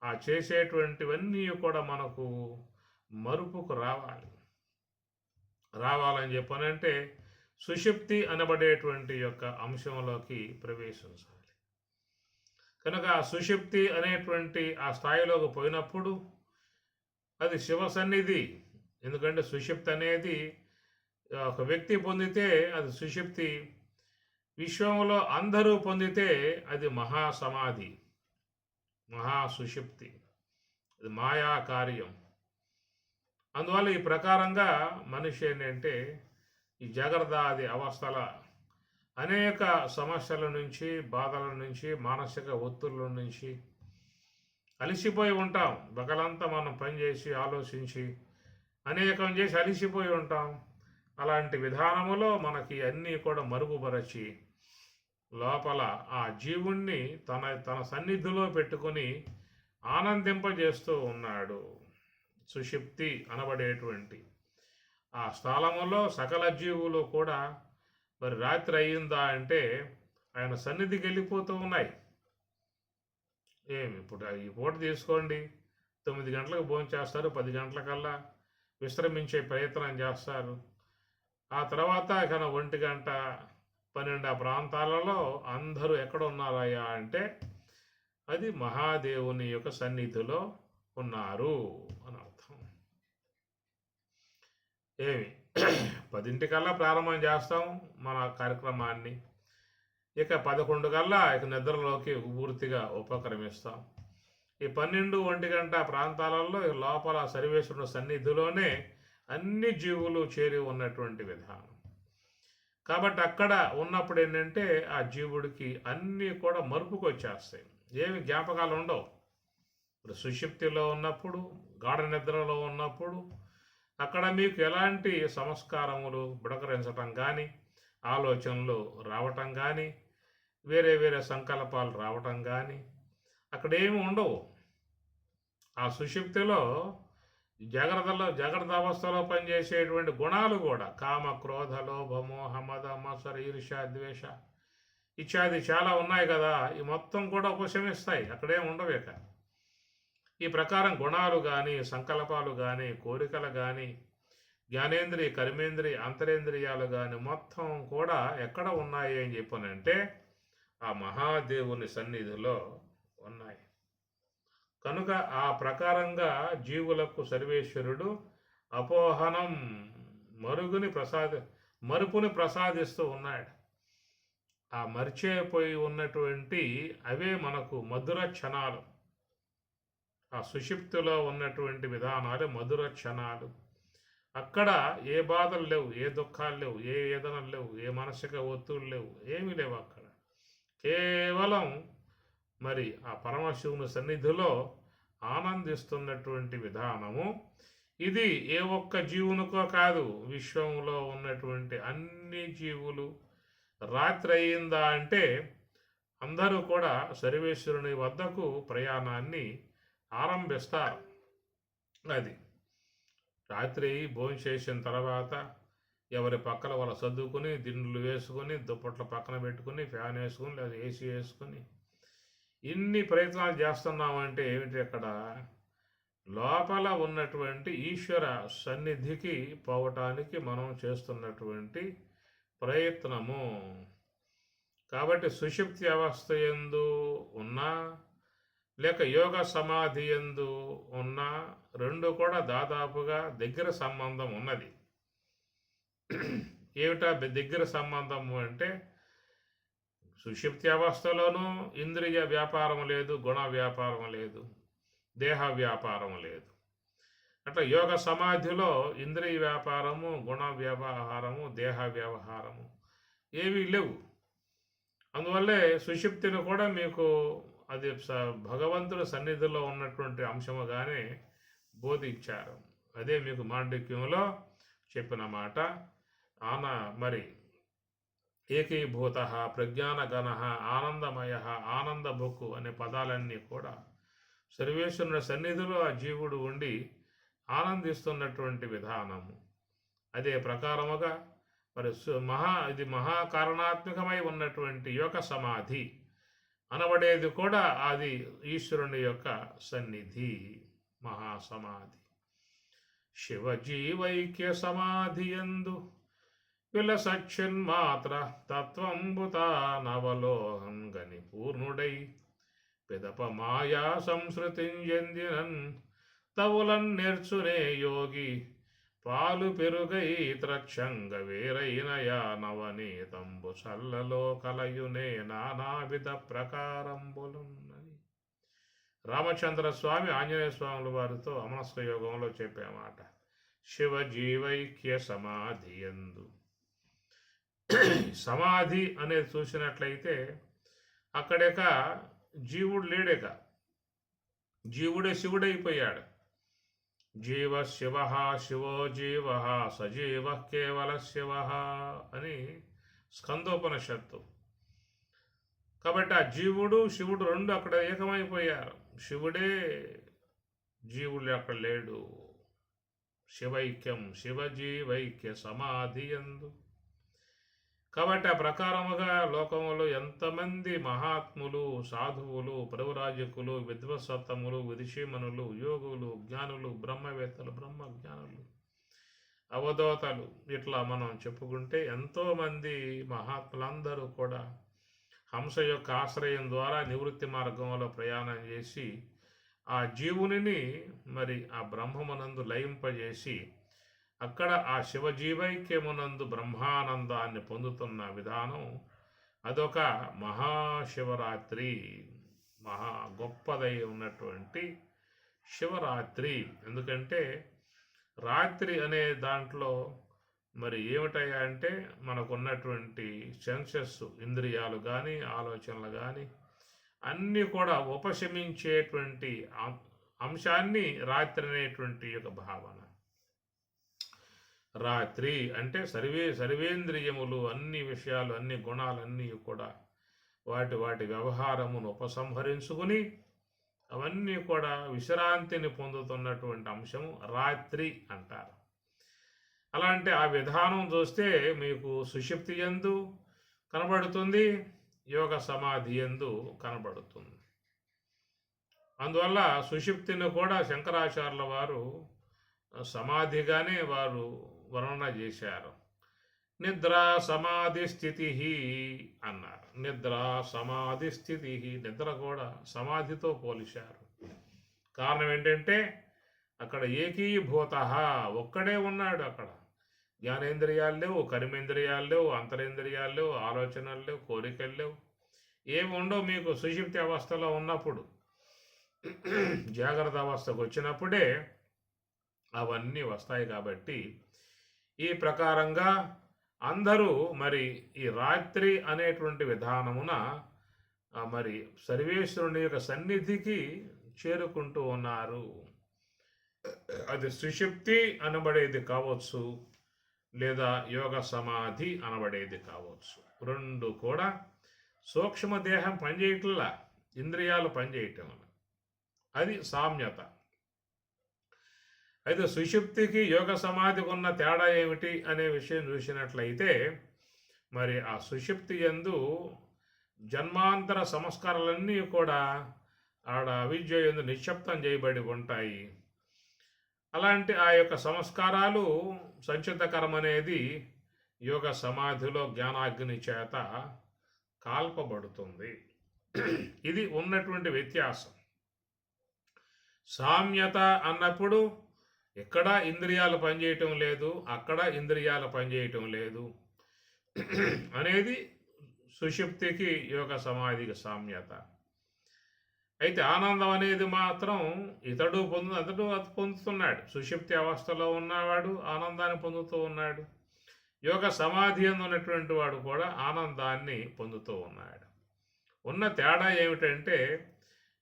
ఆ చేసేటువంటివన్నీ కూడా మనకు మరుపుకు రావాలని చెప్పనంటే సుషుప్తి అనబడేటువంటి యొక్క అంశంలోకి ప్రవేశించాలి. కనుక ఆ సుషుప్తి అనేటువంటి ఆ స్థాయిలోకి పోయినప్పుడు అది శివ సన్నిధి. ఎందుకంటే సుషుప్తి అనేది ఒక వ్యక్తి పొందితే అది సుషుప్తి, విశ్వంలో అందరూ పొందితే అది మహాసమాధి, మహాసుషుప్తి, అది మాయా కార్యం. అందువల్ల ఈ ప్రకారంగా మనిషి ఏంటంటే ఈ జాగ్రత్త అవస్థల అనేక సమస్యల నుంచి, బాధల నుంచి, మానసిక ఒత్తిళ్ళ నుంచి అలిసిపోయి ఉంటాం. పగలంతా మనం పనిచేసి ఆలోచించి అనేకం చేసి అలిసిపోయి ఉంటాం. అలాంటి విధానములో మనకి అన్నీ కూడా మరుగుపరచి లోపల ఆ జీవుణ్ణి తన సన్నిధిలో పెట్టుకొని ఆనందింపజేస్తూ ఉన్నాడు. సుషుప్తి అనబడేటువంటి ఆ స్థలములో సకల జీవులు కూడా మరి రాత్రి అయ్యిందా అంటే ఆయన సన్నిధికి వెళ్ళిపోతూ ఉన్నాయి. ఇప్పుడు ఈ పూట తీసుకోండి, 9 గంటలకు భోజనం చేస్తారు, 10 గంటలకల్లా విశ్రమించే ప్రయత్నం చేస్తారు. ఆ తర్వాత ఇక 1 గంట 12 ప్రాంతాలలో అందరూ ఎక్కడ ఉన్నారయ్యా అంటే అది మహాదేవుని యొక్క సన్నిధిలో ఉన్నారు అని అర్థం. 10 ప్రారంభం చేస్తాం మన కార్యక్రమాన్ని. ఇక 11 కల్లా ఇక నిద్రలోకి పూర్తిగా ఉపక్రమిస్తాం. ఈ 12, 1 గంట ప్రాంతాలలో లోపల సర్వేశ్వరుని సన్నిధిలోనే అన్ని జీవులు చేరి ఉన్నటువంటి విధానం. కాబట్టి అక్కడ ఉన్నప్పుడు ఏంటంటే ఆ జీవుడికి అన్నీ కూడా మరుపుకు వచ్చేస్తాయి. ఏమి జ్ఞాపకాలు ఉండవు. ఇప్పుడు సుషుప్తిలో ఉన్నప్పుడు, గాఢ నిద్రలో ఉన్నప్పుడు అక్కడ మీకు ఎలాంటి సంస్కారములు బుడకరించటం కానీ, ఆలోచనలు రావటం కానీ, వేరే వేరే సంకల్పాలు రావటం కానీ అక్కడ ఏమి ఉండవు. ఆ సుషుప్తిలో జాగ్రత్త అవస్థలో పనిచేసేటువంటి గుణాలు కూడా కామ, క్రోధ, లోభ, మోహ, మద, మత్సర, ఈర్ష్య, ద్వేష ఇత్యాది చాలా ఉన్నాయి కదా. ఈ మొత్తం కూడా ఉపశమిస్తాయి, అక్కడేం ఉండవేక. ఈ ప్రకారం గుణాలు కానీ, సంకల్పాలు కానీ, కోరికలు కానీ, జ్ఞానేంద్రియ, కర్మేంద్రియ, అంతరేంద్రియాలు కానీ మొత్తం కూడా ఎక్కడ ఉన్నాయి అని చెప్పనంటే ఆ మహాదేవుని సన్నిధిలో ఉన్నాయి. కనుక ఆ ప్రకారంగా జీవులకు సర్వేశ్వరుడు అపోహనం మరుపుని ప్రసాదిస్తూ ఉన్నాడు. ఆ మర్చిపోయి ఉన్నటువంటి అవే మనకు మధుర క్షణాలు. ఆ సుషుప్తిలో ఉన్నటువంటి విధానాలు మధుర క్షణాలు. అక్కడ ఏ బాధలు లేవు, ఏ దుఃఖాలు లేవు, ఏ వేదనలు లేవు, ఏ మానసిక ఒత్తిళ్ళు లేవు, ఏమీ లేవు. అక్కడ కేవలం మరి ఆ పరమశివుని సన్నిధిలో ఆనందిస్తున్నటువంటి విధానము. ఇది ఏ ఒక్క జీవునికో కాదు, విశ్వంలో ఉన్నటువంటి అన్ని జీవులు రాత్రి అయ్యిందా అంటే అందరూ కూడా సర్వేశ్వరుని వద్దకు ప్రయాణాన్ని ఆరంభిస్తారు. అది రాత్రి భోజనం చేసిన తర్వాత ఎవరి పక్కన వాళ్ళు సర్దుకుని, దిండులు వేసుకొని, దుప్పట్లు పక్కన పెట్టుకుని, ఫ్యాన్ వేసుకుని లేదా ఏసీ వేసుకొని ఇన్ని ప్రయత్నాలు చేస్తున్నామంటే ఏమిటి? అక్కడ లోపల ఉన్నటువంటి ఈశ్వర సన్నిధికి పోవటానికి మనం చేస్తున్నటువంటి ప్రయత్నము. కాబట్టి సుషుప్తి అవస్థ యందు ఉన్నా లేక యోగ సమాధి యందు ఉన్నా రెండు కూడా దాదాపుగా దగ్గర సంబంధం ఉన్నది. ఏమిటా దగ్గర సంబంధము అంటే, సుషుప్తి అవస్థలోనూ ఇంద్రియ వ్యాపారం లేదు, గుణ వ్యాపారం లేదు, దేహ వ్యాపారం లేదు. అట్లా యోగ సమాధిలో ఇంద్రియ వ్యాపారము, గుణ వ్యవహారము, దేహ వ్యవహారము ఏవీ లేవు. అందువల్లే సుషుప్తిని కూడా మీకు అది భగవంతుడి సన్నిధిలో ఉన్నటువంటి అంశముగానే బోధించారు. అదే మీకు మాండక్యంలో చెప్పిన మాట. మరి ఏకీభూత, ప్రజ్ఞానగణ, ఆనందమయ, ఆనందభుక్కు అనే పదాలన్నీ కూడా సర్వేశ్వరుని సన్నిధిలో ఆ జీవుడు ఉండి ఆనందిస్తున్నటువంటి విధానము. అదే ప్రకారముగా మరి ఇది మహాకారణాత్మకమై ఉన్నటువంటి యోగ సమాధి అనబడేది కూడా అది ఈశ్వరుని యొక్క సన్నిధి, మహాసమాధి. శివజీవైక్య సమాధియందు విలసచ్చిన్మాత్ర తత్వంబుతా నవలోహం గని పూర్ణుడై పిదప మాయా సంస్కృతింజెందినన్ తవులన్ నేర్చునే యోగి పాలు పెరుగై త్రక్షంగ వేరైనయా నవనీతంబు చల్లలో కలయునే నానావిధ ప్రకారంబులున్నది. రామచంద్ర స్వామి ఆంజనేయ స్వాముల వారితో అమనస్క యోగంలో చెప్పామాట. శివజీవైక్య సమాధియందు సమాధి అనేది చూసినట్లయితే అక్కడేక జీవుడు లేడేక, జీవుడే శివుడైపోయాడు. జీవ శివ, శివో జీవ, సజీవ కేవల శివ అని స్కందోపనిషత్తు. కాబట్టి ఆ జీవుడు శివుడు రెండు అక్కడ ఏకమైపోయారు. శివుడే, జీవుడు అక్కడ లేడు. శివైక్యం, శివజీవైక్య సమాధి యందు. కాబట్టి ఆ ప్రకారముగా లోకములో ఎంతమంది మహాత్ములు, సాధువులు, ప్రభురాజకులు, విద్వత్సత్తములు, విదుషీమణులు, యోగులు, జ్ఞానులు, బ్రహ్మవేత్తలు, బ్రహ్మజ్ఞానులు, అవధూతలు, ఇట్లా మనం చెప్పుకుంటే ఎంతోమంది మహాత్ములందరూ కూడా హంస యొక్క ఆశ్రయం ద్వారా నివృత్తి మార్గంలో ప్రయాణం చేసి ఆ జీవునిని మరి ఆ బ్రహ్మమునందు లయింపజేసి అక్కడ ఆ శివజీవైక్యమునందు బ్రహ్మానందాన్ని పొందుతున్న విధానం అదొక మహాశివరాత్రి, మహా గొప్పదై ఉన్నటువంటి శివరాత్రి. ఎందుకంటే రాత్రి అనే దాంట్లో మరి ఏమిటయ్యా అంటే మనకున్నటువంటి సెన్సెస్, ఇంద్రియాలు కానీ ఆలోచనలు కానీ అన్నీ కూడా ఉపశమించేటువంటి అంశాన్ని రాత్రి అనేటువంటి యొక్క భావన. రాత్రి అంటే సర్వేంద్రియములు, అన్ని విషయాలు, అన్ని గుణాలన్నీ కూడా వాటి వ్యవహారమును ఉపసంహరించుకుని అవన్నీ కూడా విశ్రాంతిని పొందుతున్నటువంటి అంశము రాత్రి అంటారు. అలాంటి ఆ విధానం చూస్తే మీకు సుషుప్తి యందు కనబడుతుంది, యోగ సమాధి యందు కనబడుతుంది. అందువల్ల సుషుప్తిని కూడా శంకరాచార్యుల వారు సమాధిగానే వారు వర్ణన చేశారు. నిద్రా సమాధి స్థితి అన్నారు. నిద్రా సమాధి స్థితి, నిద్ర కూడా సమాధితో పోలిశారు. కారణం ఏంటంటే అక్కడ ఏకీభూత, ఒక్కడే ఉన్నాడు. అక్కడ జ్ఞానేంద్రియాలు లేవు, కర్మేంద్రియాలు లేవు, అంతరేంద్రియాలు లేవు, ఆలోచనలు లేవు, కోరికలు లేవు, ఏమి ఉండవు. మీకు సుషుప్తి అవస్థలో ఉన్నప్పుడు, జాగ్రత్త అవస్థకు వచ్చినప్పుడే అవన్నీ వస్తాయి. కాబట్టి ఈ ప్రకారంగా అందరూ మరి ఈ రాత్రి అనేటువంటి విధానమున మరి సర్వేశ్వరుని యొక్క సన్నిధికి చేరుకుంటూ ఉన్నారు. అది సుషుప్తి అనబడేది కావచ్చు, లేదా యోగ సమాధి అనబడేది కావచ్చు. రెండు కూడా సూక్ష్మదేహం పనిచేయట్లా, ఇంద్రియాలు పనిచేయటం, అది సామ్యత. అయితే సుషుప్తికి యోగ సమాధికి ఉన్న తేడా ఏమిటి అనే విషయం చూసినట్లయితే మరి ఆ సుషుప్తి యందు జన్మాంతర సంస్కారాలన్నీ కూడా ఆడ అవిద్య యందు నిశ్శబ్దం చేయబడి ఉంటాయి. అలాంటి ఆ యొక్క సంస్కారాలు సంచితకరం అనేది యోగ సమాధిలో జ్ఞానాగ్ని చేత కాల్పబడుతుంది. ఇది ఉన్నటువంటి వ్యత్యాసం. సామ్యత అన్నప్పుడు ఎక్కడ ఇంద్రియాలు పనిచేయటం లేదు, అక్కడ ఇంద్రియాలు పనిచేయటం లేదు అనేది సుషుప్తికి యోగ సమాధికి సామ్యత. అయితే ఆనందం అనేది మాత్రం అతడు పొందుతున్నాడు. సుషుప్తి అవస్థలో ఉన్నవాడు ఆనందాన్ని పొందుతూ ఉన్నాడు. యోగ సమాధి ఉన్నటువంటి వాడు కూడా ఆనందాన్ని పొందుతూ ఉన్నాడు. ఉన్న తేడా ఏమిటంటే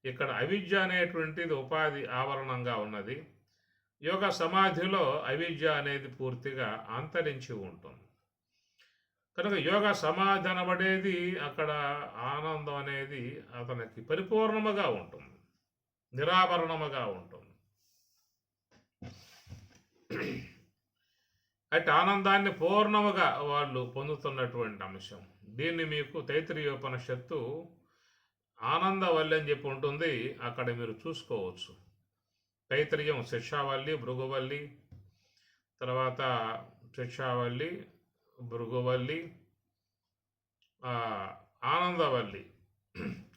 ఇక్కడ అవిద్య అనేటువంటిది ఉపాధి ఆవరణంగా ఉన్నది. యోగ సమాధిలో అవిద్య అనేది పూర్తిగా అంతరించి ఉంటుంది. కనుక యోగ సమాధి అనబడేది అక్కడ ఆనందం అనేది అతనికి పరిపూర్ణముగా ఉంటుంది, నిరాభరణముగా ఉంటుంది. అయితే ఆనందాన్ని పూర్ణముగా వాళ్ళు పొందుతున్నటువంటి అంశం. దీన్ని మీకు తైత్తిరీయోపనిషత్తు ఆనందవల్లి అని చెప్పి ఉంటుంది, అక్కడ మీరు చూసుకోవచ్చు. తైత్తిరీయం శిక్షావల్లి, భృగువల్లి, తర్వాత శిక్షావల్లి, భృగువల్లి, ఆనందవల్లి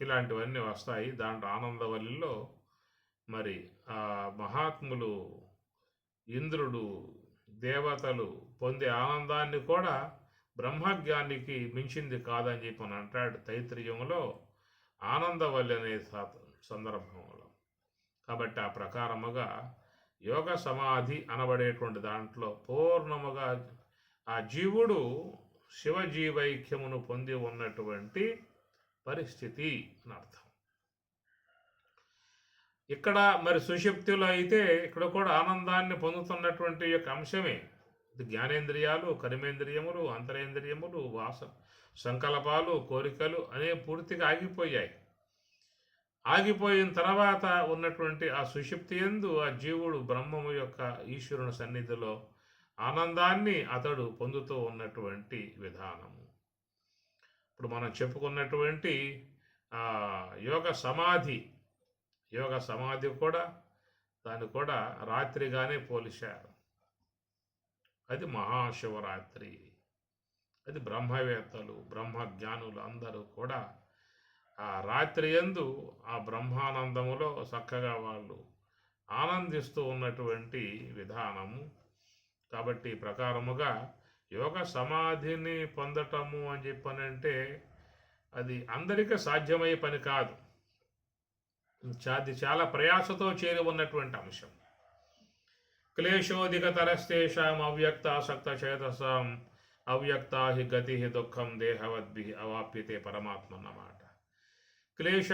ఇలాంటివన్నీ వస్తాయి. దాంట్లో ఆనందవల్లిలో మరి మహాత్ములు, ఇంద్రుడు, దేవతలు పొందే ఆనందాన్ని కూడా బ్రహ్మజ్ఞానికి మించింది కాదని చెప్పి అని అంటాడు తైత్తిరీయంలో ఆనందవల్లి అనే సందర్భంలో. కాబట్టి ఆ ప్రకారముగా యోగ సమాధి అనబడేటువంటి దాంట్లో పూర్ణముగా ఆ జీవుడు శివజీవైక్యమును పొంది ఉన్నటువంటి పరిస్థితి అని అర్థం. ఇక్కడ మరి సుషుప్తిలో అయితే ఇక్కడ కూడా ఆనందాన్ని పొందుతున్నటువంటి యొక్క అంశమే. జ్ఞానేంద్రియాలు, కర్మేంద్రియములు, అంతరేంద్రియములు, సంకల్పాలు, కోరికలు అనే పూర్తిగా ఆగిపోయాయి. ఆగిపోయిన తర్వాత ఉన్నటువంటి ఆ సుషుప్తి యందు ఆ జీవుడు బ్రహ్మము యొక్క ఈశ్వరుని సన్నిధిలో ఆనందాన్ని అతడు పొందుతూ ఉన్నటువంటి విధానము. ఇప్పుడు మనం చెప్పుకున్నటువంటి యోగ సమాధి కూడా దాన్ని కూడా రాత్రిగానే పోలిశారు. అది మహాశివరాత్రి. అది బ్రహ్మవేత్తలు, బ్రహ్మజ్ఞానులు అందరూ కూడా ఆ రాత్రి యందు ఆ బ్రహ్మానందములో చక్కగా వాళ్ళు ఆనందిస్తూ ఉన్నటువంటి విధానము. కాబట్టి ప్రకారముగా యోగ సమాధిని పొందటము అని చెప్పనంటే అది అందరికీ సాధ్యమయ్యే పని కాదు. అది చాలా ప్రయాసతో చేరి ఉన్నటువంటి అంశం. క్లేశోధికతరస్తేషాం అవ్యక్తాసక్త చేతసాం అవ్యక్తా హి గతి దుఃఖం దేహవద్భి అవాప్యతే పరమాత్మ అన్నమాట. క్లేశ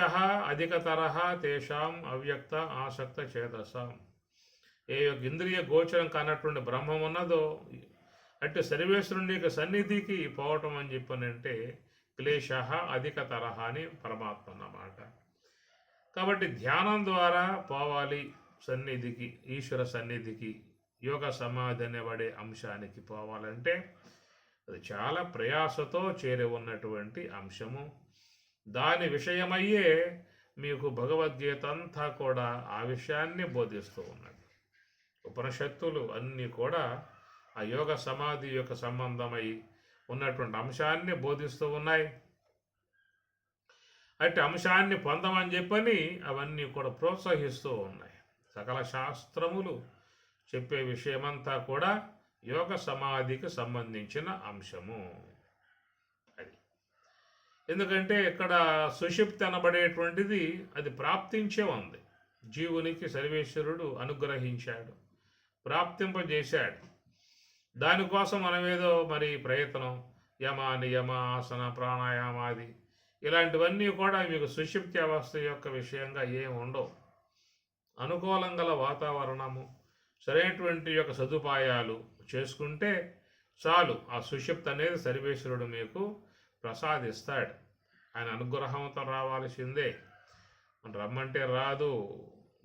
అధికతర తేషాం అవ్యక్త ఆసక్త చేతసాం. ఏ యొక్క ఇంద్రియ గోచరం కానటువంటి బ్రహ్మం ఉన్నదో అంటే సర్వేశ్వరుని యొక్క సన్నిధికి పోవటం అని చెప్పనంటే క్లేశ అధికతర అని పరమాత్మ అన్నమాట. కాబట్టి ధ్యానం ద్వారా పోవాలి సన్నిధికి, ఈశ్వర సన్నిధికి, యోగ సమాధి అనేబడే అంశానికి పోవాలంటే అది చాలా ప్రయాసతో చేరి ఉన్నటువంటి అంశము. దాని విషయమయ్యే మీకు భగవద్గీత అంతా కూడా ఆ విషయాన్ని బోధిస్తూ ఉన్నది. ఉపనిషత్తులు అన్నీ కూడా ఆ యోగ సమాధి యొక్క సంబంధమై ఉన్నటువంటి అంశాన్ని బోధిస్తూ ఉన్నాయి. అంటే అంశాన్ని పొందమని చెప్పని అవన్నీ కూడా ప్రోత్సహిస్తూ ఉన్నాయి. సకల శాస్త్రములు చెప్పే విషయమంతా కూడా యోగ సమాధికి సంబంధించిన అంశము. అది ఎందుకంటే ఇక్కడ సుషుప్తి అనబడేటువంటిది అది ప్రాప్తించే ఉంది. జీవునికి సర్వేశ్వరుడు అనుగ్రహించాడు, ప్రాప్తింపజేశాడు. దానికోసం మనమేదో మరి ప్రయత్నం, యమ, నియమ, ఆసన, ప్రాణాయామాది ఇలాంటివన్నీ కూడా మీకు సుషుప్తి అవస్థ యొక్క విషయంగా ఏమి ఉండవు. అనుకూలం గల వాతావరణము, సరైనటువంటి యొక్క సదుపాయాలు చేసుకుంటే చాలు. ఆ సుషుప్తి అనేది సర్వేశ్వరుడు మీకు ప్రసాదిస్తాడు. ఆయన అనుగ్రహంతో రావాల్సిందే. మనం రమ్మంటే రాదు,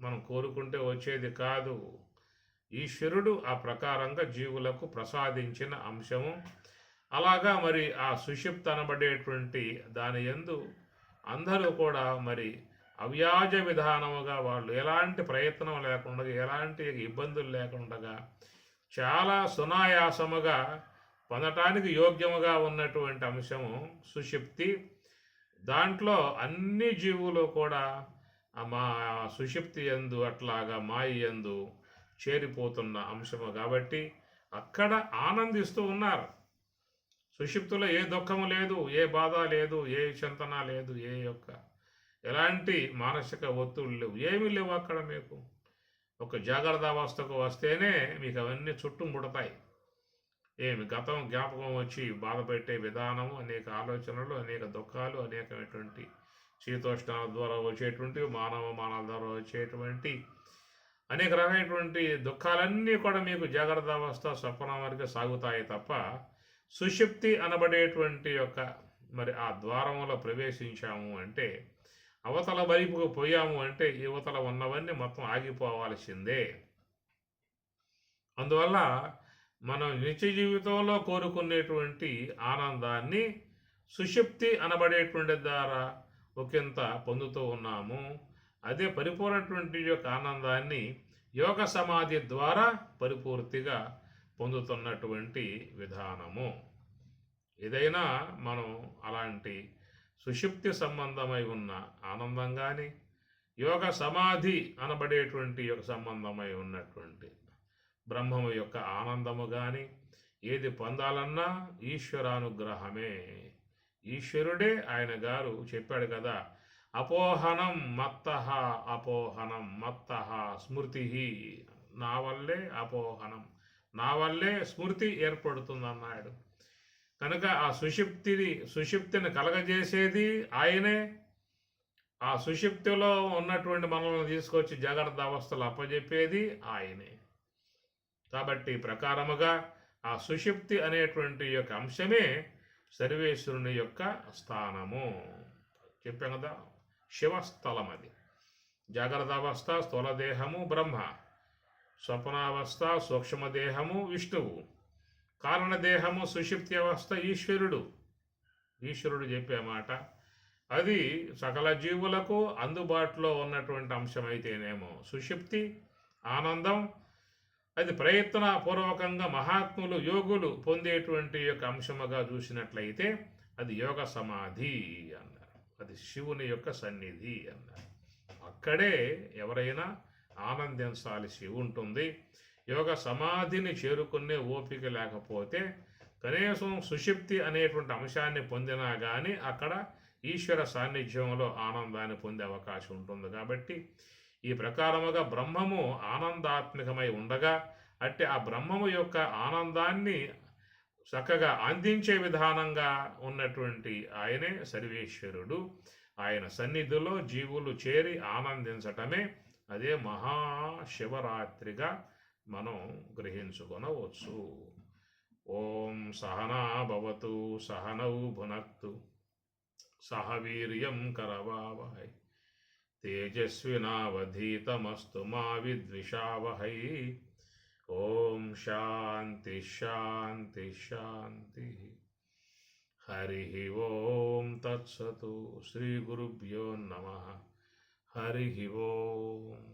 మనం కోరుకుంటే వచ్చేది కాదు. ఈశ్వరుడు ఆ ప్రకారంగా జీవులకు ప్రసాదించిన అంశము. అలాగా మరి ఆ సుషుప్తి అనబడేటువంటి దాని యందు అందరూ కూడా మరి అవ్యాజ విధానముగా వాళ్ళు ఎలాంటి ప్రయత్నం లేకుండా, ఎలాంటి ఇబ్బందులు లేకుండా చాలా సునాయాసముగా పొందటానికి యోగ్యముగా ఉన్నటువంటి అంశము సుషుప్తి. దాంట్లో అన్ని జీవులు కూడా మా సుషుప్తి యందు అట్లాగా మాయ యందు చేరిపోతున్న అంశము కాబట్టి అక్కడ ఆనందిస్తూ ఉన్నారు. సుషుప్తిలో ఏ దుఃఖము లేదు, ఏ బాధ లేదు, ఏ చింతన లేదు, ఎలాంటి మానసిక ఒత్తిళ్ళు లేవు, ఏమీ లేవు అక్కడ. మీకు ఒక జాగ్రత్త అవస్థకు వస్తేనే మీకు అవన్నీ చుట్టుముడతాయి. గతం జ్ఞాపకం వచ్చి బాధపెట్టే విధానము, అనేక ఆలోచనలు, అనేక దుఃఖాలు, అనేకమైనటువంటి శీతోష్ణాల ద్వారా వచ్చేటువంటి మానవాల ద్వారా వచ్చేటువంటి అనేక రకమైనటువంటి దుఃఖాలన్నీ కూడా మీకు జాగ్రత్త అవస్థ స్వప్నం వరకు సాగుతాయి తప్ప సుషుప్తి అనబడేటువంటి మరి ఆ ద్వారంలో ప్రవేశించాము అంటే, అవతల వైపుకు పోయాము అంటే యువతల ఉన్నవన్నీ మొత్తం ఆగిపోవాల్సిందే. అందువల్ల మనం నిత్య జీవితంలో కోరుకునేటువంటి ఆనందాన్ని సుషుప్తి అనబడేటువంటి ద్వారా ఒకంత పొందుతూ ఉన్నాము. అదే పరిపూర్ణటువంటి ఆనందాన్ని యోగ సమాధి ద్వారా పరిపూర్తిగా పొందుతున్నటువంటి విధానము. ఏదైనా మనం అలాంటి సుషుప్తి సంబంధమై ఉన్న ఆనందం కానీ, యోగ సమాధి అనబడేటువంటి సంబంధమై ఉన్నటువంటి బ్రహ్మము యొక్క ఆనందము కానీ ఏది పొందాలన్నా ఈశ్వరానుగ్రహమే. ఈశ్వరుడే, ఆయన గారు చెప్పాడు కదా, అపోహనం మత్తః అపోహనం మత్తః స్మృతి, నా వల్లే అపోహనం, నా వల్లే స్మృతి ఏర్పడుతుందన్నాడు. కనుక ఆ సుషుప్తిని కలగజేసేది ఆయనే. ఆ సుషుప్తిలో ఉన్నటువంటి మనల్ని తీసుకొచ్చి జాగ్రత్త అవస్థలు అప్పజెప్పేది ఆయనే. కాబట్టి ప్రకారముగా ఆ సుషుప్తి అనేటువంటి అంశమే సర్వేశ్వరుని స్థానము. చెప్పాం కదా, శివస్థలం అది. జాగ్రత్త అవస్థ స్థూలదేహము బ్రహ్మ, స్వప్నావస్థ సూక్ష్మదేహము విష్ణువు, కారణదేహము సుషుప్తి అవస్థ ఈశ్వరుడు. ఈశ్వరుడు చెప్పే మాట అది సకల జీవులకు అందుబాటులో ఉన్నటువంటి అంశమైతేనేమో సుషుప్తి ఆనందం, అది ప్రయత్నపూర్వకంగా మహాత్ములు యోగులు పొందేటువంటి అంశముగా చూసినట్లయితే అది యోగ సమాధి అన్నారు. అది శివుని సన్నిధి అన్నారు. అక్కడే ఎవరైనా ఆనందించాల్సి ఉంటుంది. యోగ సమాధిని చేరుకునే ఓపిక లేకపోతే కనీసం సుషుప్తి అనేటువంటి అంశాన్ని పొందినా కానీ అక్కడ ఈశ్వర సాన్నిధ్యంలో ఆనందాన్ని పొందే అవకాశం ఉంటుంది. కాబట్టి ఈ ప్రకారముగా బ్రహ్మము ఆనందాత్మకమై ఉండగా అంటే ఆ బ్రహ్మము ఆనందాన్ని చక్కగా అందించే విధానంగా ఉన్నటువంటి ఆయనే సర్వేశ్వరుడు. ఆయన సన్నిధిలో జీవులు చేరి ఆనందించటమే అదే మహాశివరాత్రిగా మనం గ్రహించుకొనవచ్చు. ఓం సహనా భవతు సహనౌ భునక్తు సహ వీర్యం కరవావహై తేజస్వినావధీతమస్తు మా విద్విషావహై. ఓం శాంతి శాంతి శాంతి. హరి ఓం తత్సతు. శ్రీ గురుభ్యో నమః. హరి ఓం.